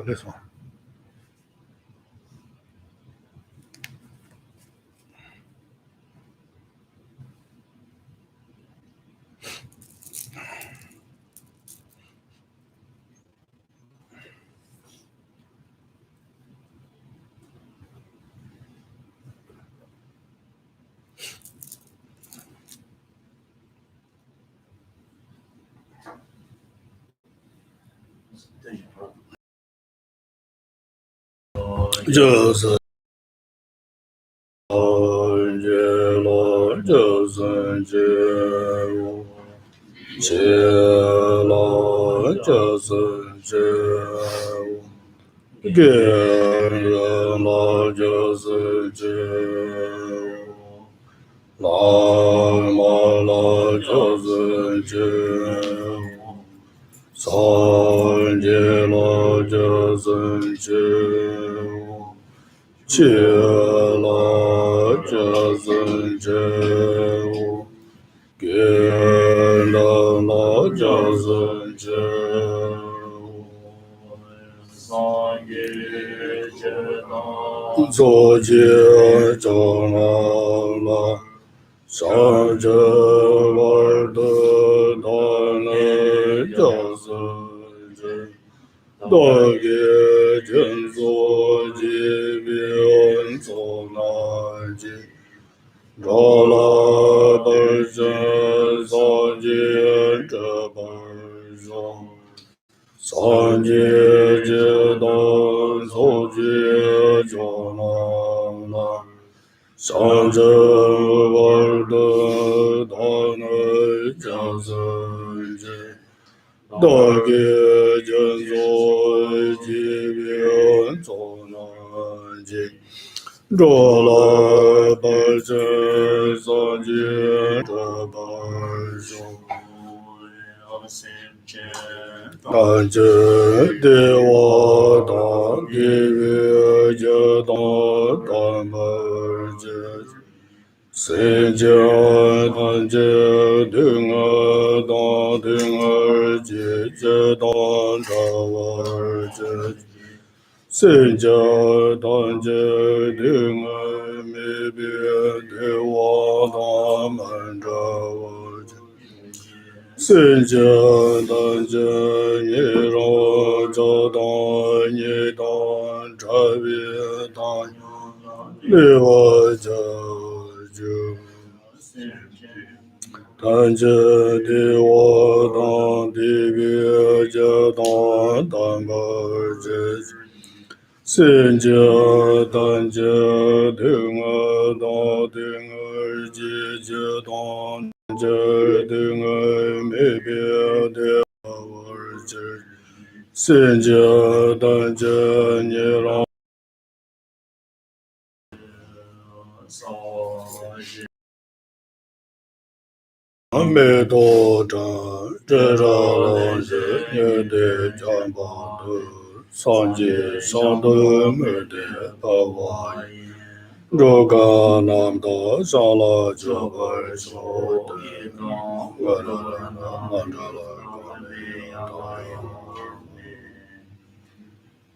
This one. Just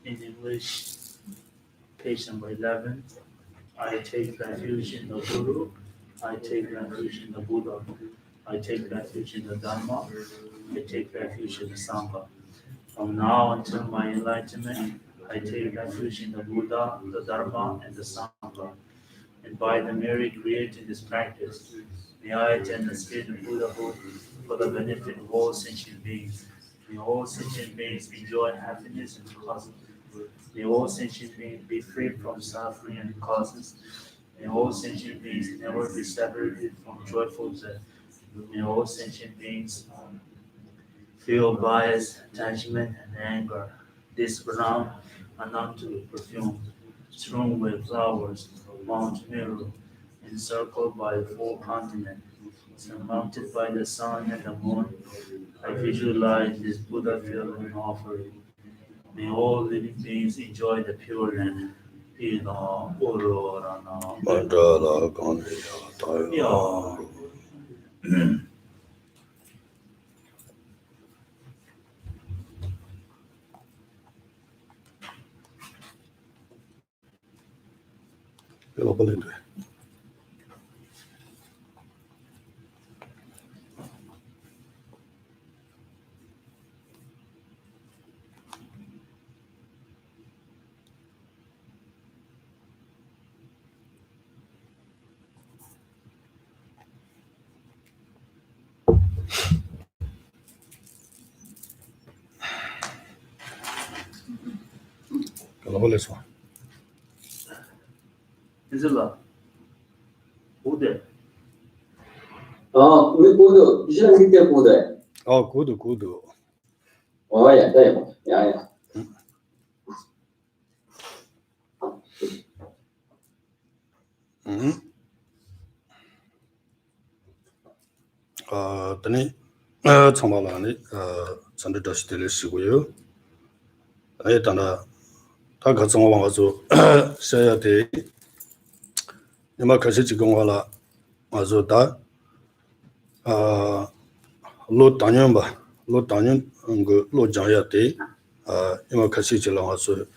In English, page number 11, I take refuge in the Guru, I take refuge in the Buddha, I take refuge in the Dharma, I take refuge in the Sangha. From now until my enlightenment, I take refuge in the Buddha, the Dharma, and the Sangha. And by the merit created in this practice, may I attain the state of Buddhahood for the benefit of all sentient beings. May all sentient beings enjoy happiness and causes. May all sentient beings be free from suffering and causes. May all sentient beings never be separated from joyful death. May all sentient beings feel bias, attachment, and anger. This ground Anantu perfume, strewn with flowers, Mount Meru, encircled by the four continents, surmounted by the sun and the moon. I visualize this Buddha field and offer it. May all living beings enjoy the pure land. Ina Urorana. Mandala Gandhi. Ya. Globally. Globally. Is it love? Who there? 우리 고도 이시랑 때 고도에. Good. 야, 네, 야. Tani, Samalani, Sunday Dust Delisigo. Ayatana, Takatsangazo, Sayate, Yamakasi Gongala, Azoda, Lo Tanyamba, Lo Tanyan, Lo Jayate, Yamakasi Chilangaso,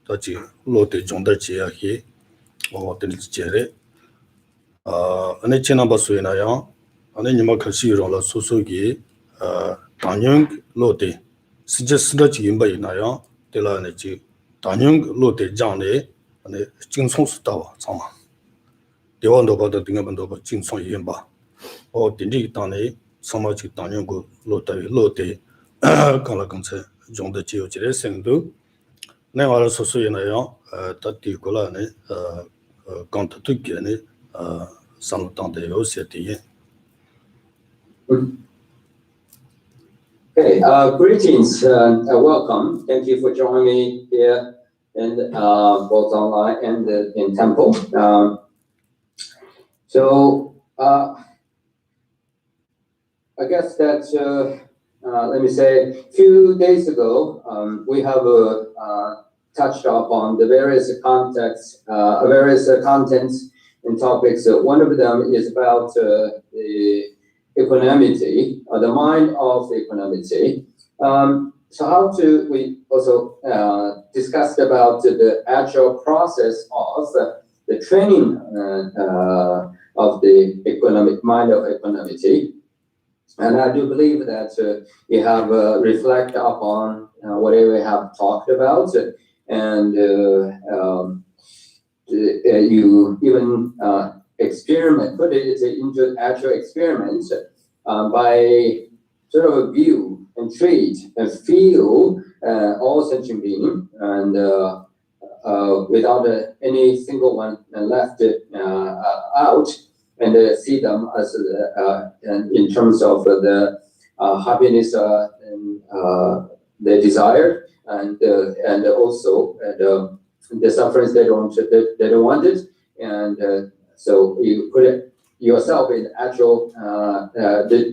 Tachi, Lo de Jondachi, or Delicere. Ane China Basuinaya, Ane Yamakasi Rola Sosogi, Tanyang Lote, Suggest Imba Inaya, Dela Nechi, Tanyang Lote Jane, and a Jinsong Stawa, Sama. They want about the Dingabando Jinsong Yimba, or Dindi Tane, Samachi Tanyang Lote, Kalakanse, John the Geo Sendo. Now also Suinaya, Taticola, Ganta Tukene, Sanutante Oseti. Okay, greetings and welcome. Thank you for joining me here in both online and in temple. I guess that let me say, a few days ago, we have touched upon the various contexts, various contents and topics. One of them is about the equanimity, or the mind of equanimity. So how to, we also discussed about the actual process of the training of the economic mind of equanimity. And I do believe that you have reflected upon whatever we have talked about, and you even put it into actual experiments by sort of view and treat and feel all sentient beings, and without any single one left out, and see them as in terms of the happiness and they desire, and also the sufferings they don't want it, and so you put it yourself in the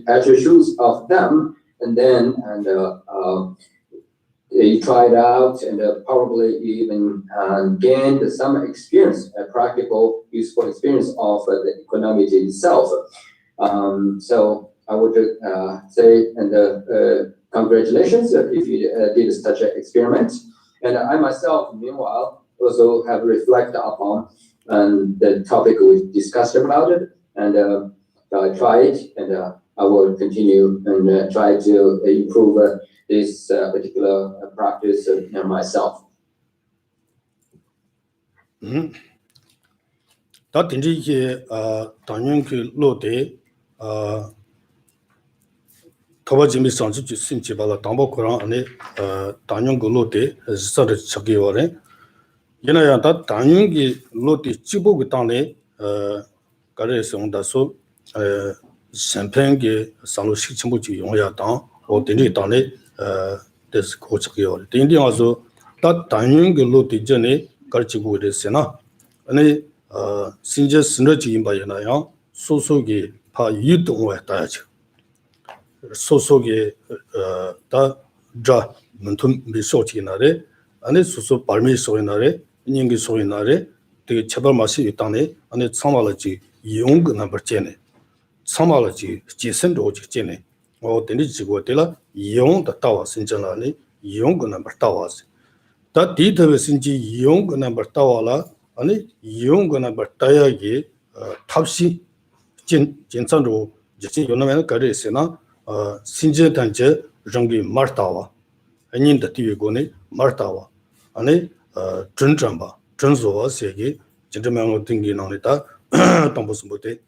actual shoes of them, and then you try it out, and probably you even gained some experience, a practical, useful experience of the equanimity itself. So I would say, and congratulations if you did such an experiment. And I myself, meanwhile, also have reflected upon the topic we discussed about it, and I tried, and I will continue and try to improve this particular practice myself. That indeed, Tanyang Lote, Tawajimi Sanji Sinchibala, Tambo Koran, and Tanyang Lote, started Chagiware. Yenaya, that Tanyang Lote Chibu Gitane, Gares on the so, Champagne, Salo Shichimuchi, Yongya, or Dinitane, this coach. The Indian also, that Tanyang Lote journey, Karchibu de Sena, and Sinja Synergy in Bayanaya, Sosogi, Pa Yudong Taj. Sosogi, da Dra, Muntum Bisotinare, and it's also Parmi Soinare, Ningi Soinare, the Chabamasi Itane, and its Samology, Young number 10. Samology, Jason Roji Jenny, or the Nichigotilla, Young the Towers in Janani, Young number Towers. That detail is in Young number Tawala, 아니 이용거나 버타야기 탑시 진짜로 이제 요나면 가르스나 신제 단체 정기 마르타와 아닌데 뒤에고네 마르타와 아니 전전바 전소와 세계 진짜면 등기 나오다 담보스 못해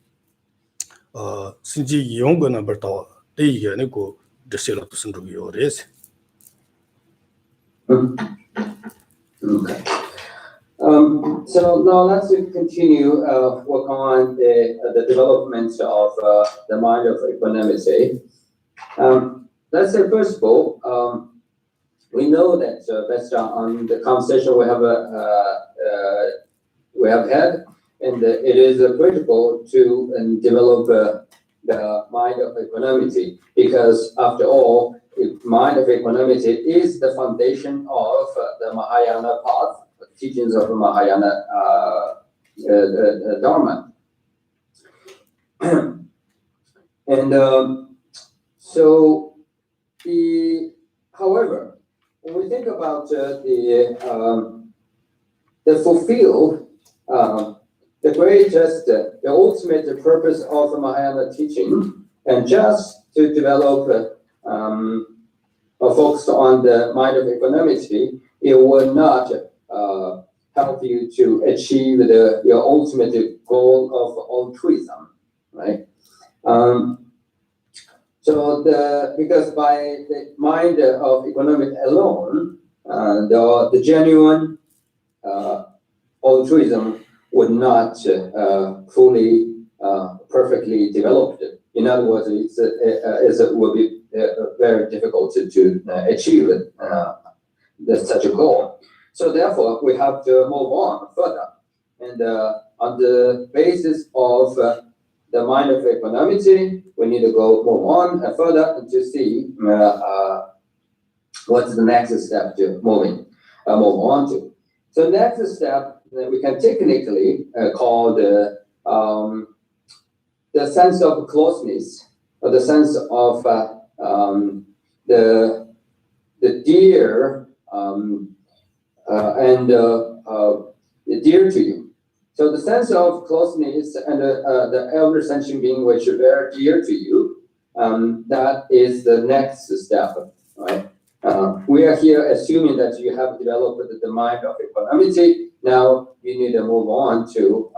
신지 이용거나 버타와 대이게네 고 드실로 무슨 요레스 Okay. So now let's continue work on the development of the mind of equanimity. Let's say first of all, we know that based on the conversation we have had, and it is critical to develop the mind of equanimity, because after all, mind of equanimity is the foundation of the Mahayana path, the teachings of the Mahayana Dharma. And however, when we think about the fulfill, the greatest, the ultimate purpose of the Mahayana teaching, and just to develop focused on the mind of equanimity, it will not help you to achieve your ultimate goal of altruism, right? Because by the mind of equanimity alone, the genuine altruism would not fully, perfectly developed. In other words, it will be very difficult to achieve such a goal. So therefore, we have to move on further. And on the basis of the mind of equanimity, we need to move on further to see what's the next step to move on to. So next step we can technically call the sense of closeness, or the sense of the dear and dear to you. So the sense of closeness and the elder sentient being which are very dear to you, that is the next step, right? We are here assuming that you have developed the mind of equanimity. Now you need to move on to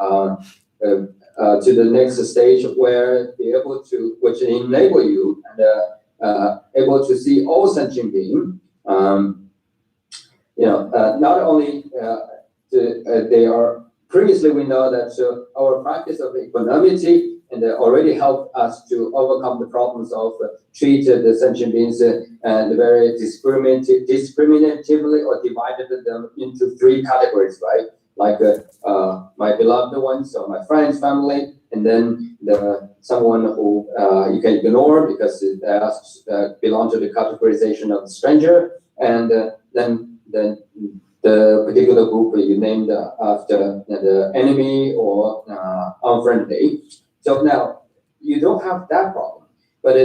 the next stage where be able to, which enable you and able to see all sentient being. Not only they are previously we know that our practice of equanimity and already helped us to overcome the problems of treat the sentient beings and very discriminatively or divided them into three categories, right? Like my beloved ones, or my friends, family, and then someone who you can ignore because it belongs to the categorization of the stranger, and then the particular group you named after the enemy or unfriendly. So now you don't have that problem, but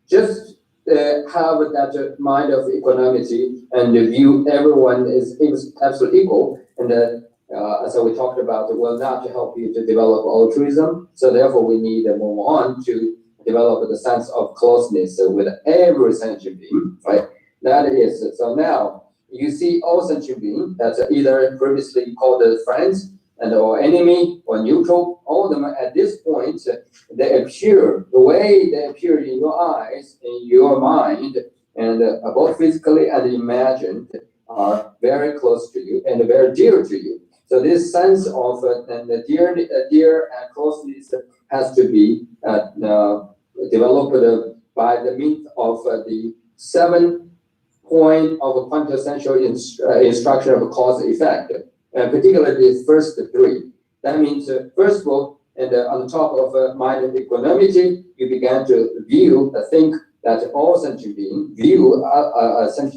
just have that mind of equanimity and view everyone is absolutely equal, and as we talked about, it will not help you to develop altruism. So therefore, we need to move on to develop the sense of closeness with every sentient being, right? That is, so now you see all sentient beings that's either previously called friends and or enemy or neutral. All of them at this point, they appear, the way they appear in your eyes, in your mind, and both physically and imagined are very close to you and very dear to you. So this sense of the dear and closeness has to be developed by the means of the 7 point of a quintessential instruction of a cause effect, and particularly the first 3. That means, first of all, and on the top of mind of equanimity, you began to think that all sentient beings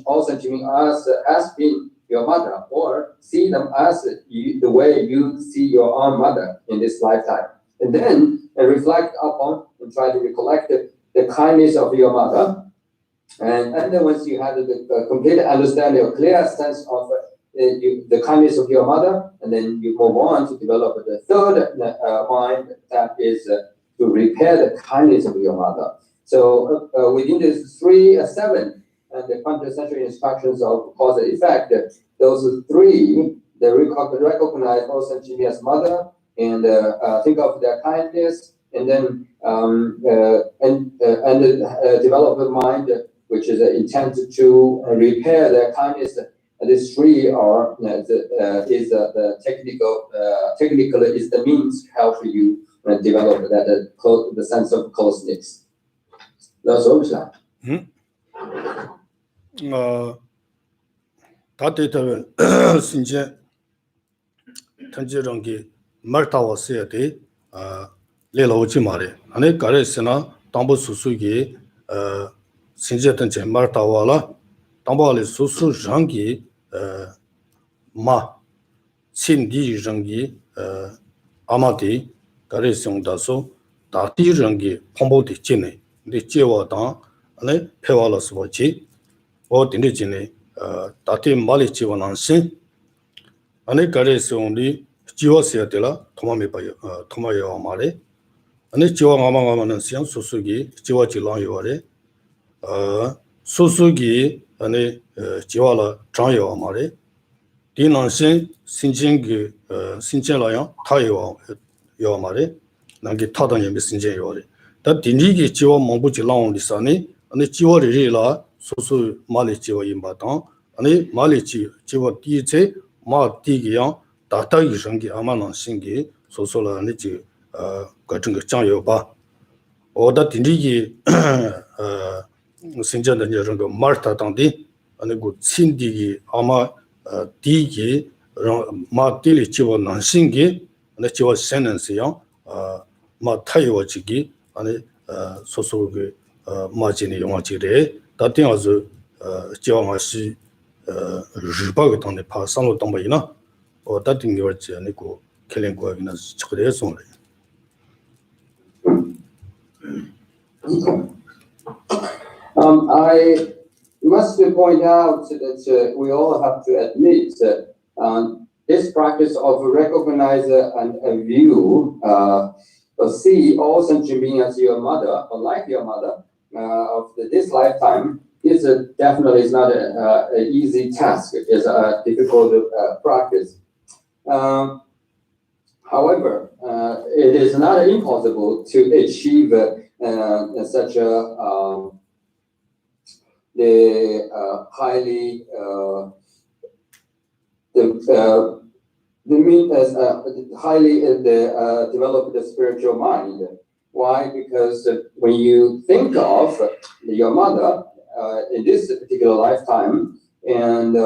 all sentient beings as being your mother, or see them as the way you see your own mother in this lifetime. And then reflect upon and try to recollect the kindness of your mother. And then once you have the complete understanding, a clear sense of the kindness of your mother, and then you move on to develop the third mind, that is to repair the kindness of your mother. So within this 7 and the quintessential instructions of cause and effect, those 3, they recognize all sentient beings as mother, and think of their kindness, and then develop a mind which is intent to repair their kindness. These 3 are the technical is the means to help you develop that the sense of closeness. That's all. 다들 신체 단지랑기 말타와스에 대 레로지 말에 아니 가레스나 담보 수수기 신체 단지 말타와라 담보리 수수랑기 마 신디랑기 아마디 가레송다소 다디랑기 폼보디 진네 근데 제와다 아니 페와라스 뭐지 어딘데 진네 다티 말이 지원한신 아니 가레송디 지워서야 되라 도마메 봐요 도마요 말에 아니 지워 가마가마는 시양 소수기 지워지랑 요래 소수기 아니 지워라 장요 말에 디난신 신진기 신진라요 타요 요 말에 나기 타던 예미 신진 요래 다 디니기 지워 몽부지 라온리사니 아니 지워리라 소수 말이 지워 임바당 아니 말이 지워 디제 마 디기양 다다 이성기 아마는 신기 소소라 아니지 같은 거 장요 봐 어다 디니기 신전의 이런 거 말타 당디 아니 그 신디기 아마 디기 마딜이 지워 난신기 아니 지워 세는스요 마 타이워지기 아니 소소그 마진이 영화지래 다땡아서 지워마시 리바가 당데 파산로 당바이나 다팅 요지 아니고 켈랭고하기나 저래서 I must point out that we all have to admit that this practice of recognize and view, see all sentient beings as your mother, or like your mother, of this lifetime is definitely is not an easy task. It's a difficult practice. However, it is not impossible to achieve such a highly highly develop the spiritual mind. Why? Because when you think of your mother in this particular lifetime, and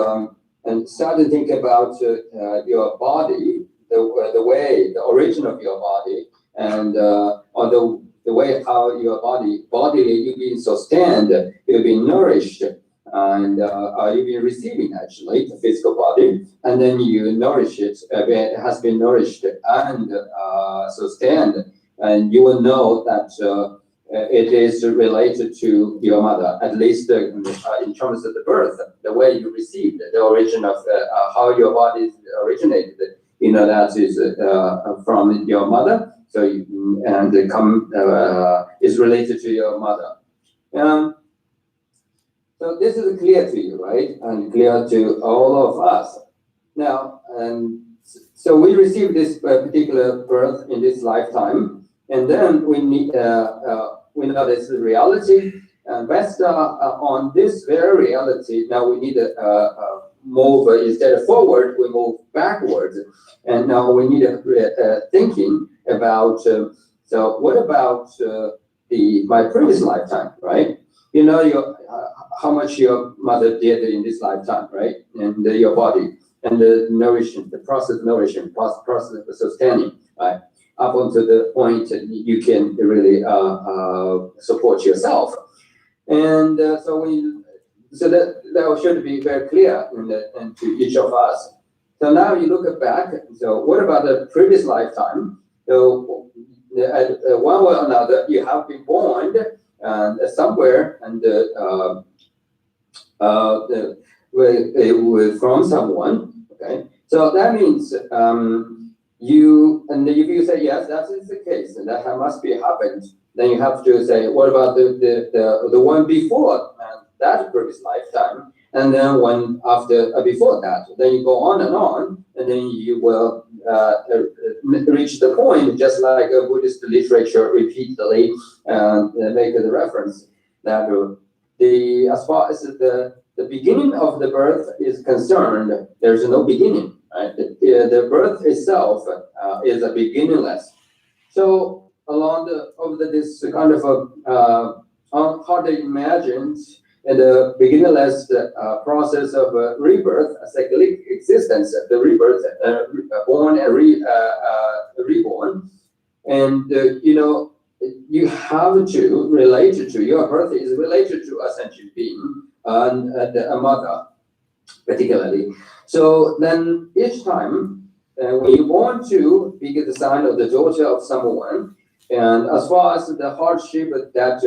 start to think about your body, the way, the origin of your body, and or the way how your body you've been sustained, you've been nourished, and you've been receiving actually the physical body, and then you nourish it. It has been nourished and sustained, and you will know that it is related to your mother, at least in terms of the birth, the way you received the origin of how your body originated. You know that is from your mother. So is related to your mother. So this is clear to you, right? And clear to all of us. Now, so we receive this particular birth in this lifetime, and then we need we know this is reality. And based on this very reality, now we need to move instead of forward, we move backwards, and now we need thinking about. So what about my previous lifetime, right? You know how much your mother did in this lifetime, right? And your body and the nourishment, the process of nourishment, process of sustaining, right? Up until the point that you can really support yourself, and so that should be very clear to each of us. So now you look back. So what about the previous lifetime? So one way or another, you have been born somewhere, and from someone, Okay, so that means if you say yes, that is the case, and that must be happened, then you have to say, what about the one before that previous lifetime, and then one after before that? Then you go on, and then you will reach the point, just like Buddhist literature repeatedly make the reference that as far as the beginning of the birth is concerned, there's no beginning. Right? The birth itself is a beginningless. So over this kind of hard to imagine the beginningless process of rebirth, a cyclic existence, the rebirth, born and reborn, and you have to relate to your birth is related to a sentient being and a mother, particularly. So then each time when you want to be the son or the daughter of someone, and as far as the hardship that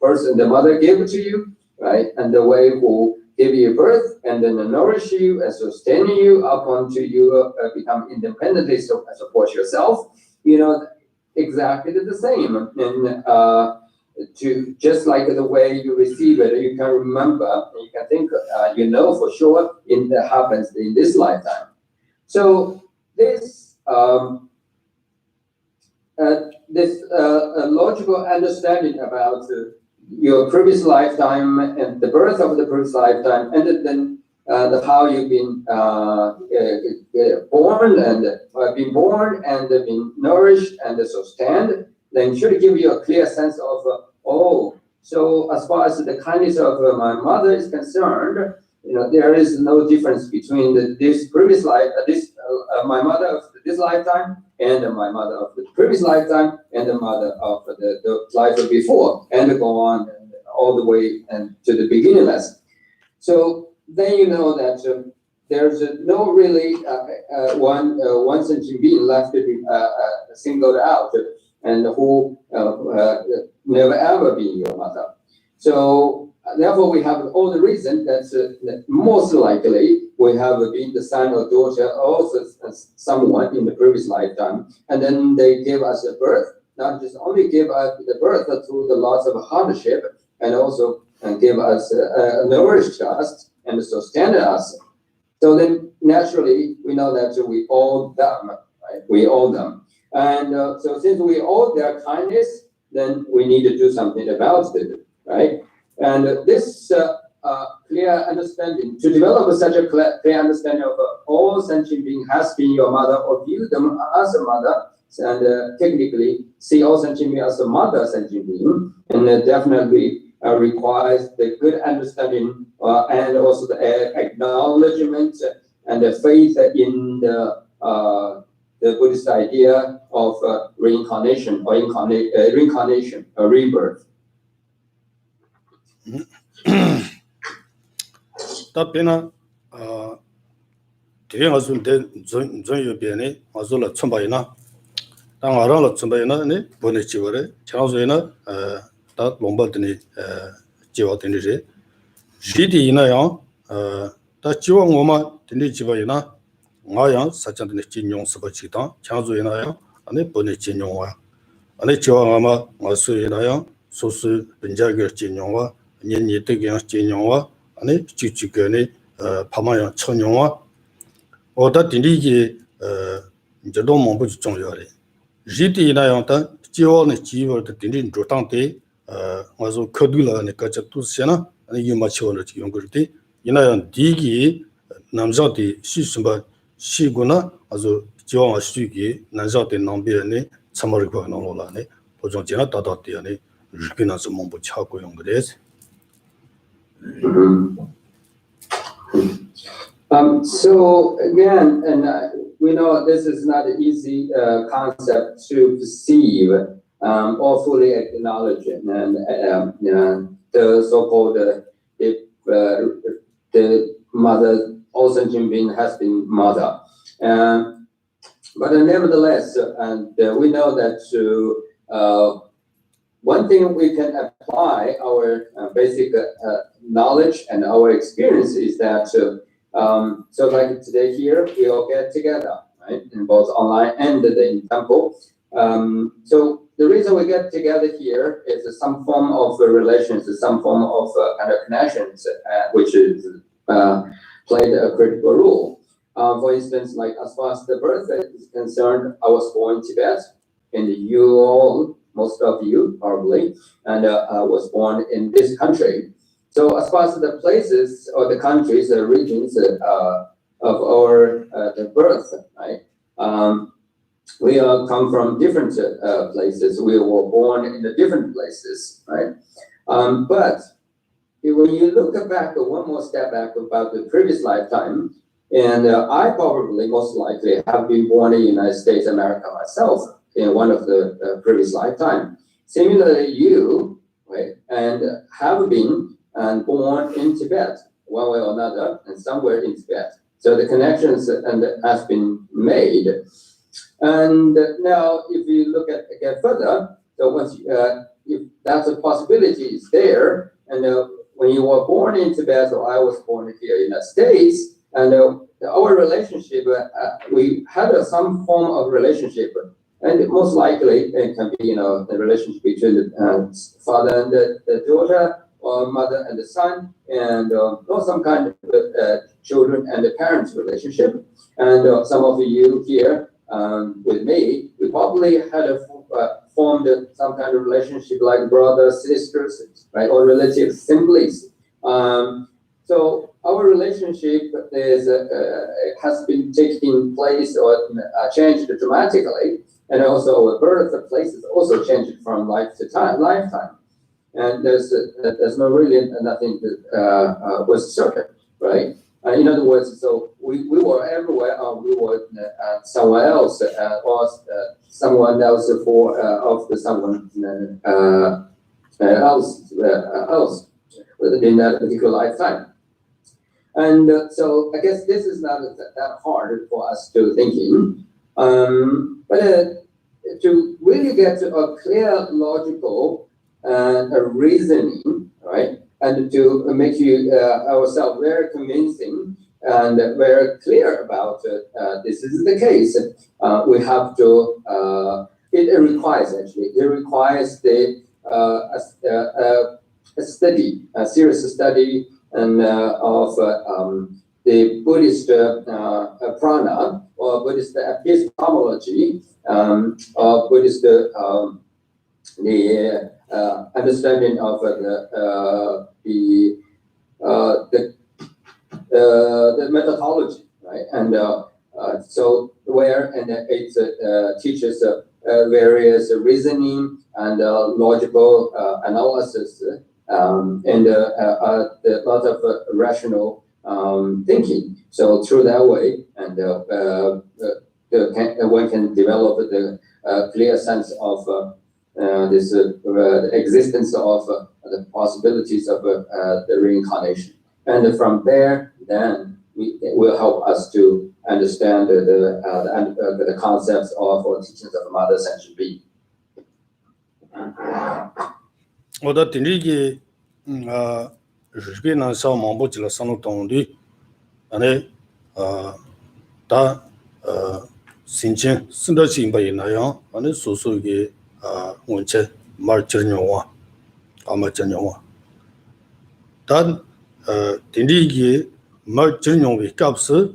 person, the mother gave to you, right, and the way who give you birth and then nourish you and sustain you up until you become independently support yourself, exactly the same. And to just like the way you receive it, you can remember, you can think, for sure it happens in this lifetime. So this logical understanding about your previous lifetime and the birth of the previous lifetime, and then how you've been born and been nourished and sustained, then should give you a clear sense of, so as far as the kindness of my mother is concerned, there is no difference between this previous life, my mother of this lifetime, and my mother of the previous lifetime, and the mother of the life before, and go on all the way and to the beginningless. So then you know that there's no really one sentient being left to be singled out, and who never ever be your mother. So therefore, we have all the reason that most likely we have been the son or daughter of someone in the previous lifetime, and then they give us a birth, not just only give us the birth through the lots of hardship, and also give us nourished us and sustain us. So then naturally, we know that we owe them, right? We owe them. And so since we owe their kindness, then we need to do something about it, right? And this clear understanding, to develop such a clear understanding of all sentient beings has been your mother, or view them as a mother, and technically see all sentient beings as a mother sentient being, and definitely requires the good understanding and also the acknowledgement and the faith in the Buddhist idea of reincarnation or reincarnation or rebirth. 답변은 뒤에 가서 전전요 변에 아zul라 첨바이나 당 알아라 첨바이나 네 보내지거래 장소에나 다 롱바드니 지와드니제 시디나야 다 지왕오마 드니 지바이나 나야 사찬드니 진용 스바치다 장소에나야 아니 보내진용와 아니 지왕아마 마수에나야 소수 benjager 진용와 년이 되게 진용와 아니 지지견의 파마야 천용와 어다 딘리기 이제 너무 못 중요해. 지디나야다 지원의 지원의 딘린 조당대 와서 거둘라는 거저 두시나 아니 유마치원을 지금 그때 이나야 디기 남자들 시스바 시구나 아주 지원 시기 남자들 남비네 참아르고 나올라네 보존지나 다다티야네 리피나서 몸부 차고 용거레스. So again, and we know this is not an easy concept to perceive or fully acknowledge, and the so-called the mother, all sentient being has been mother, but nevertheless, and we know that one thing we can apply our basic knowledge and our experience is that So like today here, we all get together, right? In both online and in temple. So the reason we get together here is some form of relations, some form of kind of connections, which is played a critical role. For instance, like as far as the birth is concerned, I was born in Tibet, and you all, most of you probably, and I was born in this country. So as far as the places or the countries, the regions of our the birth, right? We come from different places. We were born in the different places, right? But when you look back, one more step back about the previous lifetime, and I probably most likely have been born in the United States, America myself in one of the previous lifetime. Similarly, you, right, and have been and born in Tibet, one way or another, and somewhere in Tibet. So the connections and has been made. And now, if you look at again further, so once if that's a possibility, is there, and when you were born in Tibet, or I was born here in the States, and our relationship, we had some form of relationship, and most likely it can be, the relationship between the father and the daughter, or mother and the son, and or some kind of children and the parents relationship. And some of you here with me, we probably had formed some kind of relationship like brothers, sisters, right, or relatives, simply. So our relationship has been taking place or changed dramatically, and also our birth places also changed from lifetime. And there's no really nothing that was certain, right? In other words, so we were everywhere, or we were somewhere else, or someone else for of the someone else within that particular lifetime. And so I guess this is not that hard for us to thinking, but to really get to a clear logical reasoning, right? And to make ourselves very convincing and very clear about this is the case, we have to. It requires the a serious study and of the Buddhist prana or Buddhist epistemology, or Buddhist the understanding of the methodology, right? And so where it teaches various reasoning and logical analysis and a lot of rational thinking. So through that way, and one can develop the clear sense of this existence of the possibilities of the reincarnation, and from there, then it will help us to understand the concepts of or teachings of Mother Ascension Being. 我的定义日本呢小忙不起了上路动力，他心情生得心不一样，所属于问题没解决完，没解决完，但定义没解决完，假使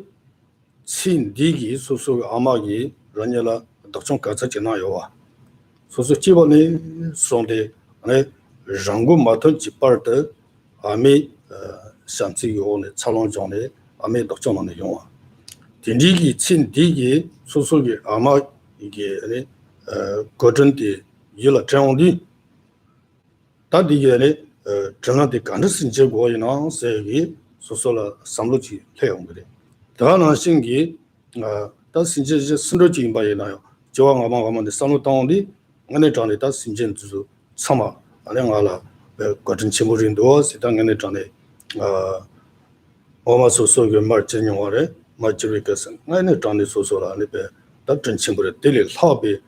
新定义所属阿玛吉人家了，都从各自进来有啊，所以基本呢说的人工马头几百的阿美相对有呢，查龙讲的阿美都讲了的用啊。定义新定义所属于阿玛一个呢各种的有了这样的，但这个呢这样的感知性结果呢是个所说了三路去采用的，当然性格但是这些生活经验呢，就我们的三路当的，我们讲的但是现就是什么，两个了各种情况人多，是当我们讲的我们所说的马金用的马吉瑞克森，我们讲的所说了那边但真情不的对立特别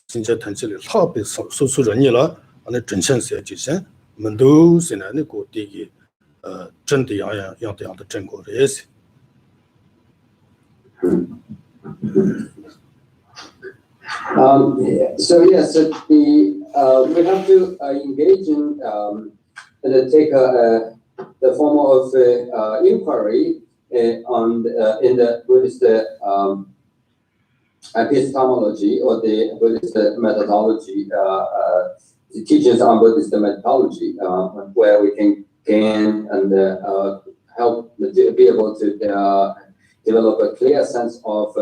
现在谈起来特别所说人家了，那真情是就像。们都现在那个这个真的样的真果的也是， So yes, we have to engage in and take the form of inquiry in the Buddhist epistemology or the Buddhist methodology, the teachings on Buddhist methodology, where we can gain and help be able to develop a clear sense of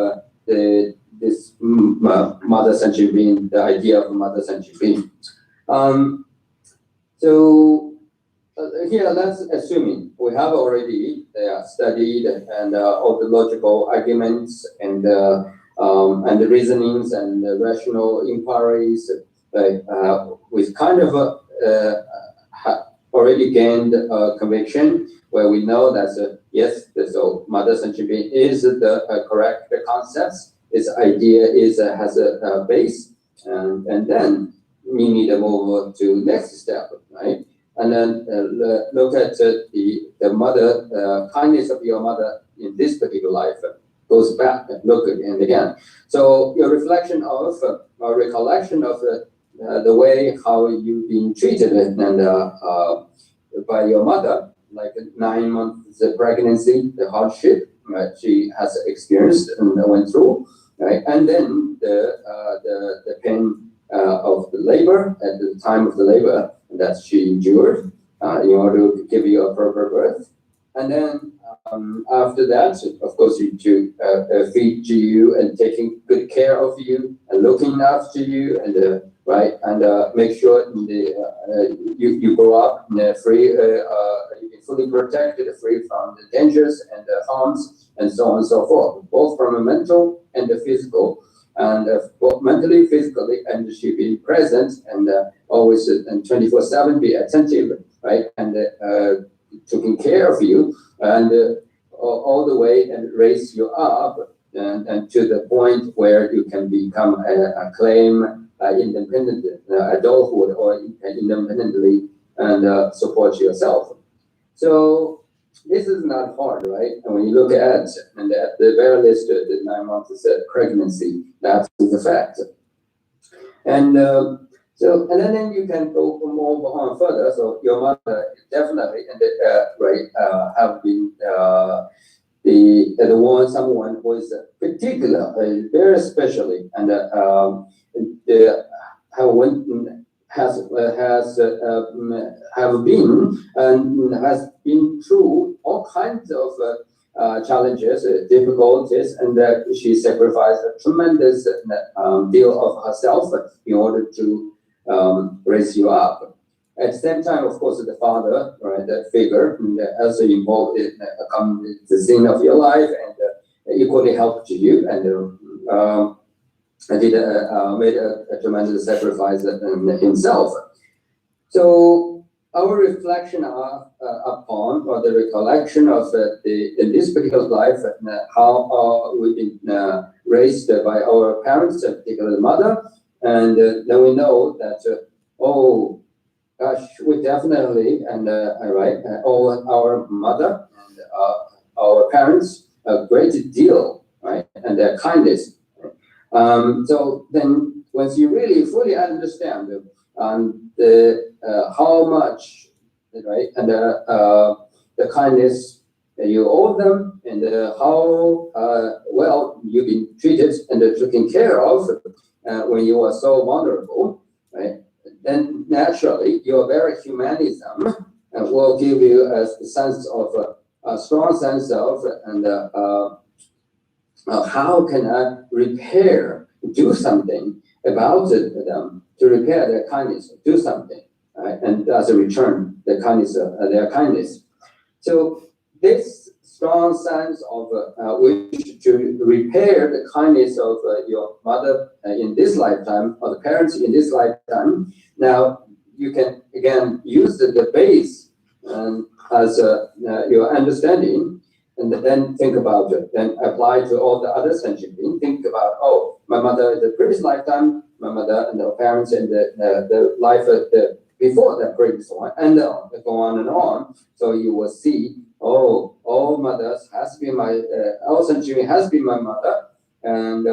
this mother sentient being, the idea of mother sentient being. So here, let's assuming we have already studied and all the logical arguments and the reasonings and the rational inquiries, with kind of already gained conviction where we know that yes, so mother sentient being is the correct concepts. Its idea has a base, and then we need to move to next step, right? And then look at the mother, kindness of your mother in this particular life goes back and look again and again. So your reflection of or recollection of the way how you've been treated and by your mother, like 9 months of pregnancy, the hardship she has experienced and went through, right? And then the pain of the labor at the time of the labor that she endured in order to give you a proper birth. And then after that, of course, to feed you and taking good care of you and looking after you and right, and make sure you grow up free, fully protected, free from the dangers and the harms and so on and so forth, both from a mental and the physical, and both mentally, physically, and she be present and always and 24/7 be attentive, right, and taking care of you and all the way and raise you up and to the point where you can become a claim independent adulthood or independently and support yourself. So this is not hard, right? And when you look at and at the very least the 9 months of pregnancy, that is a fact. And so and then you can go more on further. So your mother definitely and have been the one someone who is particular, very especially and has been through all kinds of challenges, difficulties, and she sacrificed a tremendous deal of herself in order to raise you up. At the same time, of course, the father, right, that figure, also involved in the scene of your life and equally helped you and made a tremendous sacrifice himself. So our reflection upon or the recollection of in this particular life, how we've been raised by our parents, particularly mother, and then we know that oh gosh, we definitely and all our mother and our parents a great deal, right, and their kindness. So then, once you really fully understand how much, right, and the kindness that you owe them, and how well you've been treated and taken care of when you are so vulnerable, right? Then naturally, your very humanism will give you a sense of a strong sense of and how can I do something about them to repair their kindness, do something, right? And as a return, the kindness, their kindness. So this strong sense of wish to repair the kindness of your mother in this lifetime, or the parents in this lifetime, now you can again use the base as your understanding, and then think about it, then apply to all the other sentient beings. Think about, oh, my mother in the previous lifetime, my mother and her parents in the life before the previous one, and go on and on. So you will see, oh, all mothers has been my, all century has been my mother. And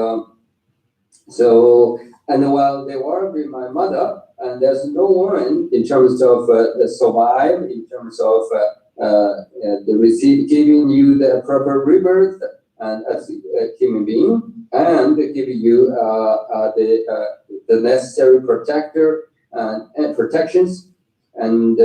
so, and while they were with my mother, and there's no woman in terms of survive, in terms of giving you the proper rebirth and as a human being, and giving you the necessary protector and protections, and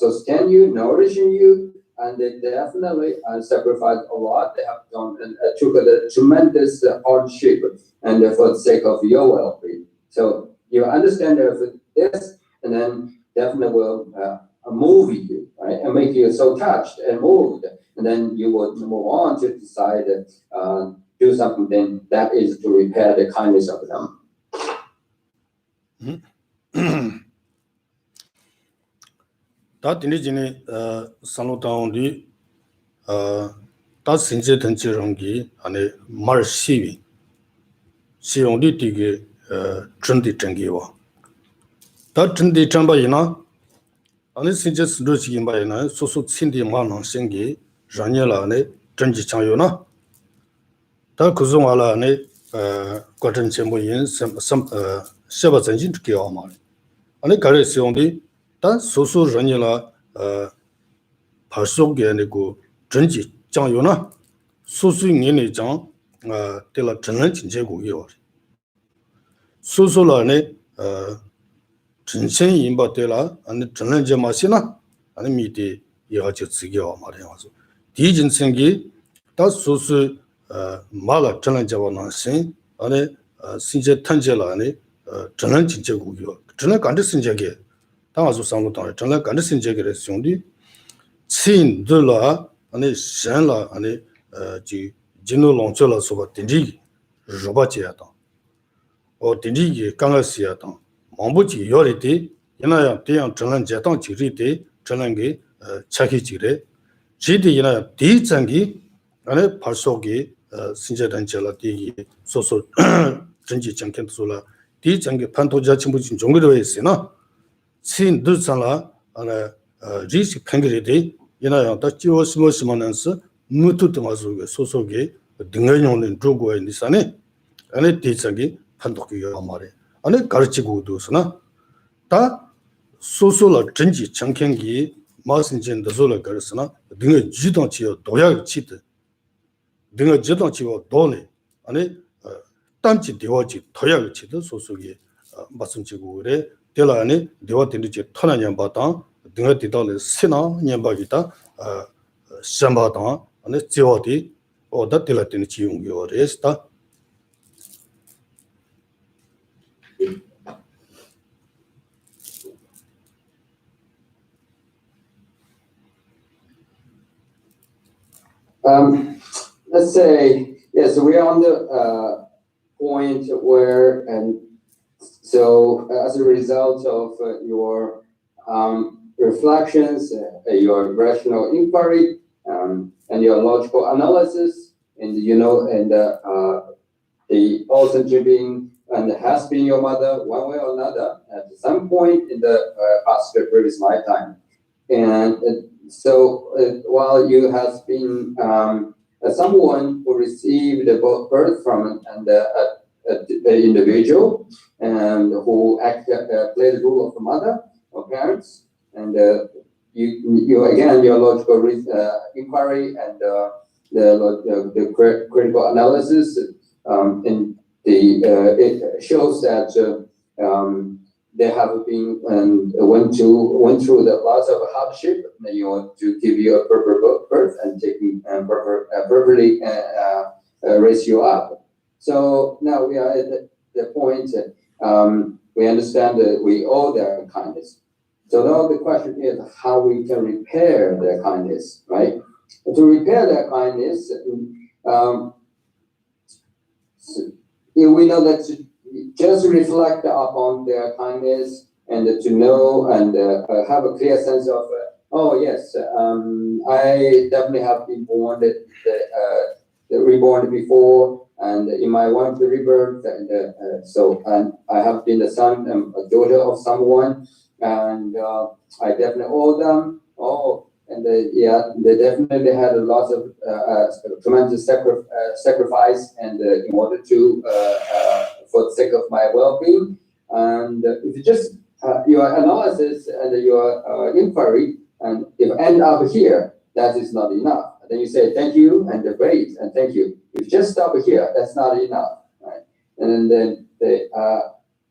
sustain you, nourishing you, and they definitely sacrificed a lot. They have done and took a tremendous hardship, and for the sake of your well-being. So you understand this, and then definitely will move you, right, and make you so touched and moved, and then you will move on to decide do something that is to repair the kindness of them. 다 디니지니 산로타온디 다 신제 던지롱기 안에 말 시위 시용디 디게 준디 정기와 다 준디 정바이나 안에 신제 스르지 바이나 소소 친디 마나 생기 라니라네 전지 창요나 다 그중알아네 과전 전부인 섬 셔바 전진 기와마 안에 가르 시용디 다 소소 라니라 파속게 아니고 전지 장요나 소수인의 장 때라 전원 진제고요 소소라네 전신 인바 때라 아니 전원 제마시나 아니 미디 여지 지겨 말이야서 디진생기 다 소수 말아 전원 제와나신 아니 신제 탄제라네 전원 진제고요 전원 간데 신제게 당아서 상로당 전원 간데 신제게를兄弟 친들라 아니 산라 아니 지 진노롱절라 소바 딘지 로바지야다 딘지 강가시야다 망부지 요리디 이나야 대양 전란 제당 지리디 전란게 차기지래 지디 이나 디장기 아니 발속이 신제단절라 디 소소 전지 장켄소라 디장기 판도자 친구진 종교로 했으나 친들산라 아니 리시 팽그리디 이나야 다 지워스모스만한스 무투트마소게 소소게 등가용는 조고에 니산에 안에 대장기 판독이요 말에 안에 가르치고도스나 다 소소라 전지 정ken기 마신진도 소라 가르스나 등의 지동치요 도약 치드 등의 지동치요 도네 안에 땀지 대화지 도약 치드 소소게 말씀지고 그래 될라니 대화된지 터나냐 바다 등의 디달에 세나 냠바기다 샴바다 안에 지워디 오다 딜라티니 지용요 레스타 Let's say, yeah, so we are on the point where, and so as a result of your reflections, your rational inquiry, and your logical analysis, and and the also being and has been your mother one way or another at some point in the past previous lifetime, and so while you have been someone who received the birth from an individual and who played the role of the mother or parents, and you again your logical inquiry and the critical analysis, and it shows that they have been and went through the lots of hardship. And you want to give you a proper birth and taking and properly raise you up. So now we are at the point we understand that we owe their kindness. So now the question is how we can repair their kindness, right? To repair their kindness, we know that just reflect upon their kindness and to know and have a clear sense of, oh yes, I definitely have been born, reborn before, and in my one rebirth, and so and I have been the son and a daughter of someone, and I definitely owe them. Oh, and they definitely had a lot of tremendous sacrifice, and in order to for the sake of my well-being. And if you just your analysis and your inquiry, and if end up here, that is not enough. Then you say thank you and wait and thank you. If you just stop here, that's not enough, right? And then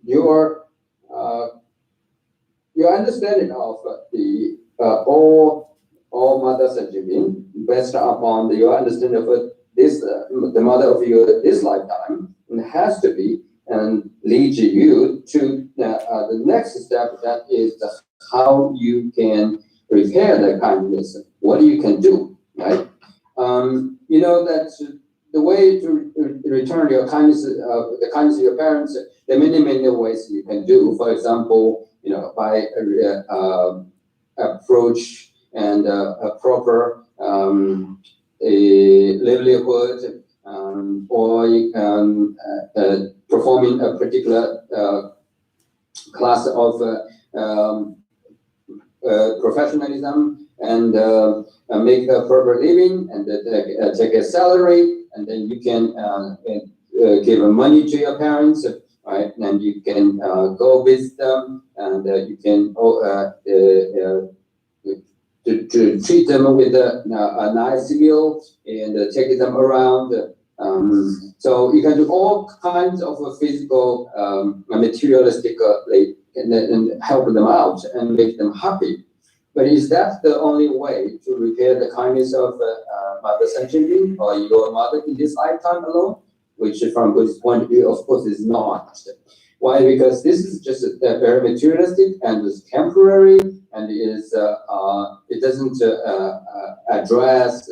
your understanding of the all mothers and Jibin based upon your understanding of this the mother of your this lifetime, and has to be and lead you to the next step, that is how you can repair the kindness, what you can do, right? You know that the way to return your kindness, the kindness of your parents, there are many ways you can do. For example, you know, by approach and a proper a livelihood, or you can performing a particular class of professionalism, and make a proper living, and take a salary, and then you can give money to your parents, right? And you can go visit them, and you can to treat them with a nice meal, and take them around. So you can do all kinds of physical, materialistic, and help them out and make them happy. But is that the only way to repair the kindness of Mother Sentient Being or your mother in this lifetime alone? Which, from Buddhist point of view, of course, is not. Why? Because this is just very materialistic and is temporary, and is it doesn't address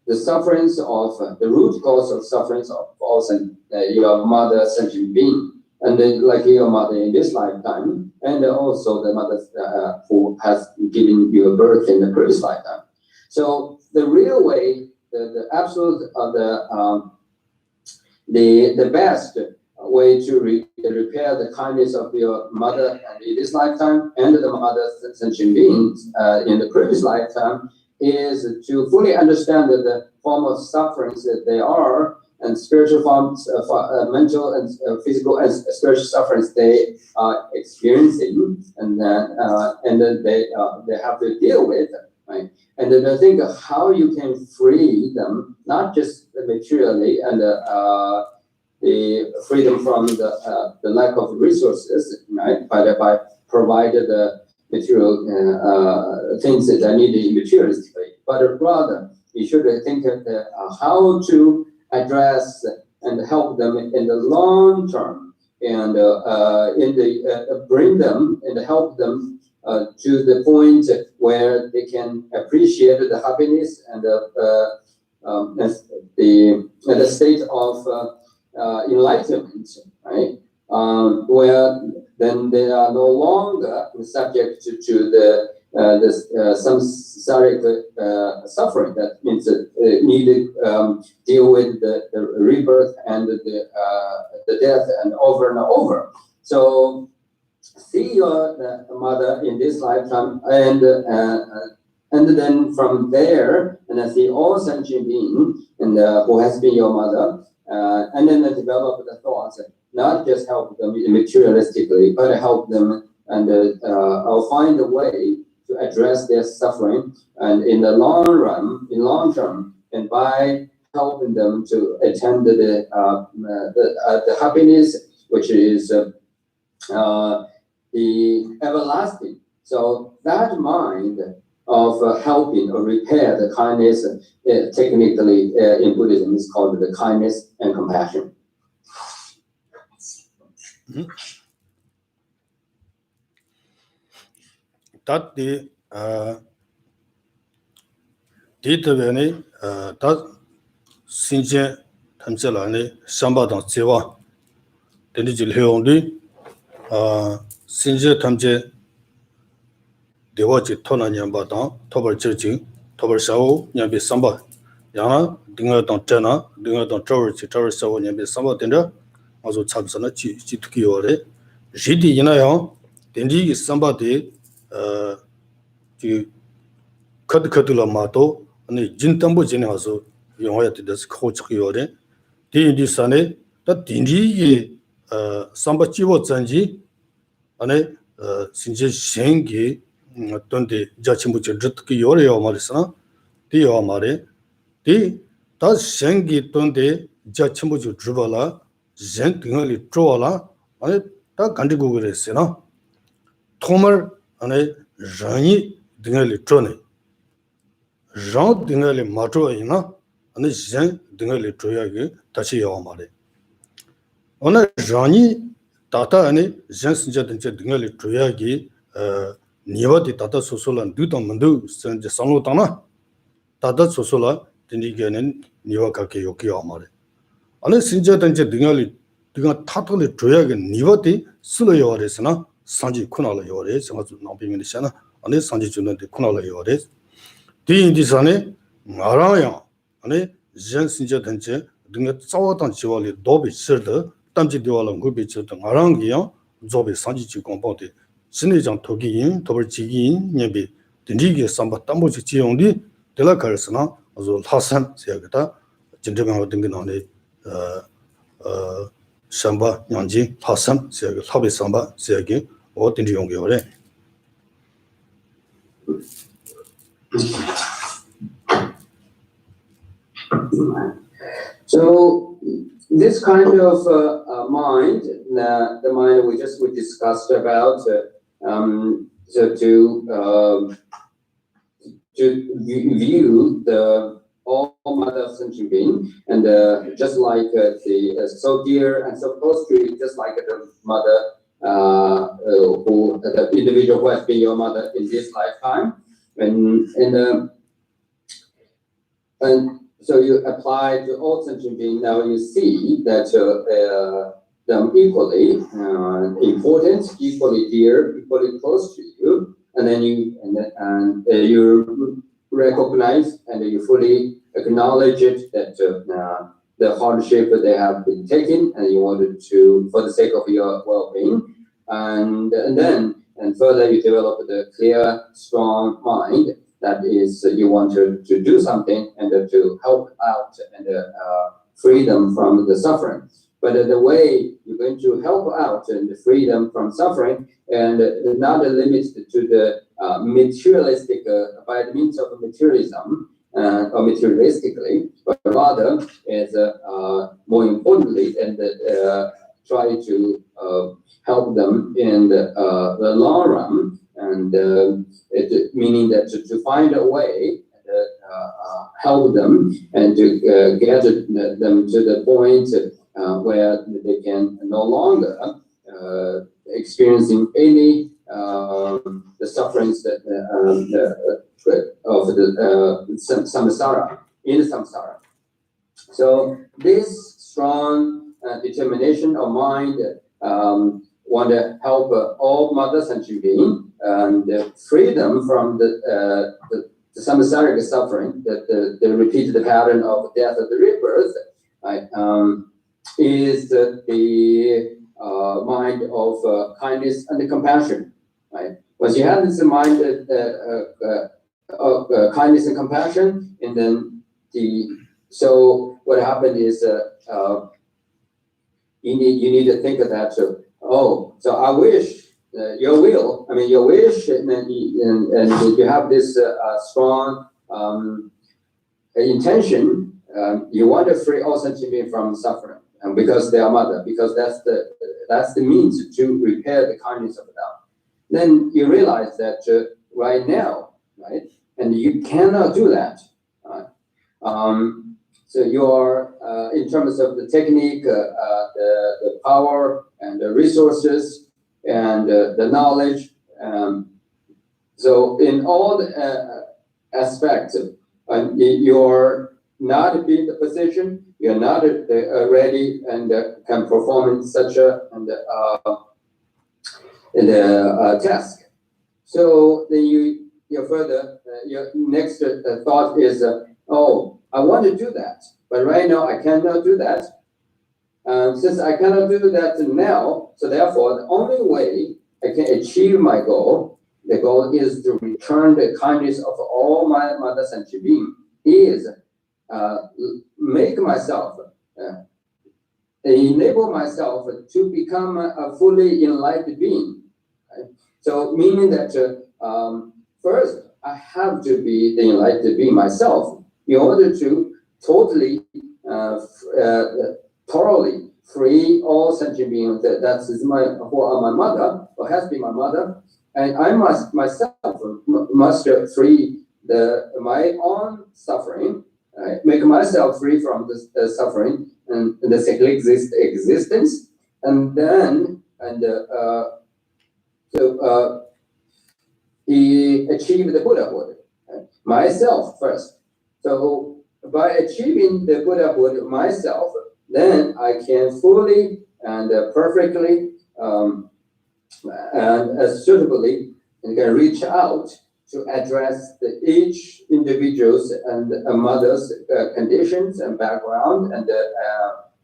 the sufferings of the root cause of sufferings of also your mother Sentient Being, and then like your mother in this lifetime, and also the mother who has given you a birth in the previous lifetime. So the real way, the absolute, the best way to repair the kindness of your mother in this lifetime and the mother Sentient Beings in the previous lifetime is to fully understand the form of sufferings that they are, and spiritual forms, mental and physical and spiritual sufferings they are experiencing, and then they have to deal with, right? And then I think how you can free them, not just materially and the freedom from the lack of resources, right? By provided the material things that are needed materialistically, but rather you should think of how to address and help them in the long term, and bring them and help them to the point where they can appreciate the happiness and the state of enlightenment, right? Where then they are no longer subject to the samsaric suffering. That means need to deal with the rebirth and the death and over. So see your mother in this lifetime, and then from there, and I see all sentient being and who has been your mother, and then develop the thoughts. Not just help them materialistically, but help them and I'll find a way to address their suffering, and in the long term, and by helping them to attain the happiness, which is the everlasting. So that mind of helping or repair the kindness, technically in Buddhism, is called the kindness and compassion. That the data that Sinja Tamselani Sambadang Sewa Denijil Heondi Sinja Tamje Dewaji Tona Nyambadang Tobar Churching Tobar Sao Nyambi Samba Yana Dinga Dong Jana Dinga Dong Tower Sao Nyambi Samba Denda also Tabsana Chitukiore Jidi Yinayang Dendi Samba de 카드카드라 마도 아니 진담보 지나서 영화에 대해서 코치기요래 디인디산에 다 딘지기 삼바 지워 잔지 아니 신제 생기 어떤데 자침부터 듣기 요래요 말이잖아 디요 말에 디다 생기 떤데 자침부터 주발라 젠 등을 쪼라 아니 다 간디고 그랬으나 토말 아니 장이 등을 쪼네 장 등을 맞춰이나 아니 젠 등을 쪼야게 다시 요 말에 오늘 장이 다타 아니 젠 신자든지 등을 쪼야게 니와디 다타 소솔란 두도 만두 선제 상로타나 다다 소솔라 딘디게는 니와가게 요기요 말에 아니 신자든지 등을 그가 타토를 줘야게 니버티 슬로 요래서나 산지 쿠나로 요래 정말 나비미니잖아 아니 산지 주는데 쿠나로 요래 디인디산에 알아야 아니 젠신저 던체 등에 싸웠던 지월이 도비 쓸더 땀지 되어는 그 비치던 알아기요 조비 산지 지 공포데 신의장 토기인 도벌지기인 예비 딘디게 삼바 땀보지 지용디 들어갈스나 아주 하산 세야겠다 진정한 어떤 게 나네 Samba, Yanji, Hassam, Habi Samba, Segi, or Dindi Yongiore. So, this kind of mind, the mind we discussed about, so to view the all mother sentient being, and just like the so dear and so close to you, just like the mother the individual who has been your mother in this lifetime, and so you apply to all sentient beings. Now you see that them equally important, equally dear, equally close to you, and then you recognize and you fully acknowledge it that the hardship that they have been taking, and you wanted to, for the sake of your well-being, and further you develop the clear, strong mind that is you want to do something and to help out and free them from the suffering. But the way you're going to help out and free them from suffering, and not limited to the materialistic, by the means of materialism, or materialistically, but rather is more importantly, and try to help them in the long run, and meaning that to find a way help them and to get them to the point where they can no longer experiencing any the sufferings that of the samsara, in samsara. So this strong determination of mind want to help all mothers and children and free them from the samsaric suffering, the repeated pattern of death and the rebirth, is the mind of kindness and compassion. Right? Once you have this mind of kindness and compassion, and then so what happened is you need to think of that. So I wish your will. I mean your wish, and you have this strong intention. You want to free all sentient beings from suffering, and because they are mother, because that's the means to repair the kindness of the Tao. Then you realize that right now, right, and you cannot do that. So you are in terms of the technique, the power and the resources and the knowledge. So in all the aspects, you're not in the position, you're not ready and can perform in such a task. So then you further your next thought is, I want to do that, but right now I cannot do that. Since I cannot do that now, so therefore the only way I can achieve my goal the goal is to return the kindness of all my mother sentient being, is make myself, enable myself to become a fully enlightened being. Right? So meaning that first, I have to be the enlightened being myself in order to totally, thoroughly free all sentient beings. That is who are my mother, or has been my mother, and I must myself must free my own suffering, make myself free from the suffering and the cyclic existence, and then he achieved the Buddhahood, myself first. So by achieving the Buddhahood myself, then I can fully and perfectly and suitably can reach out to address each individual's and mother's conditions and background and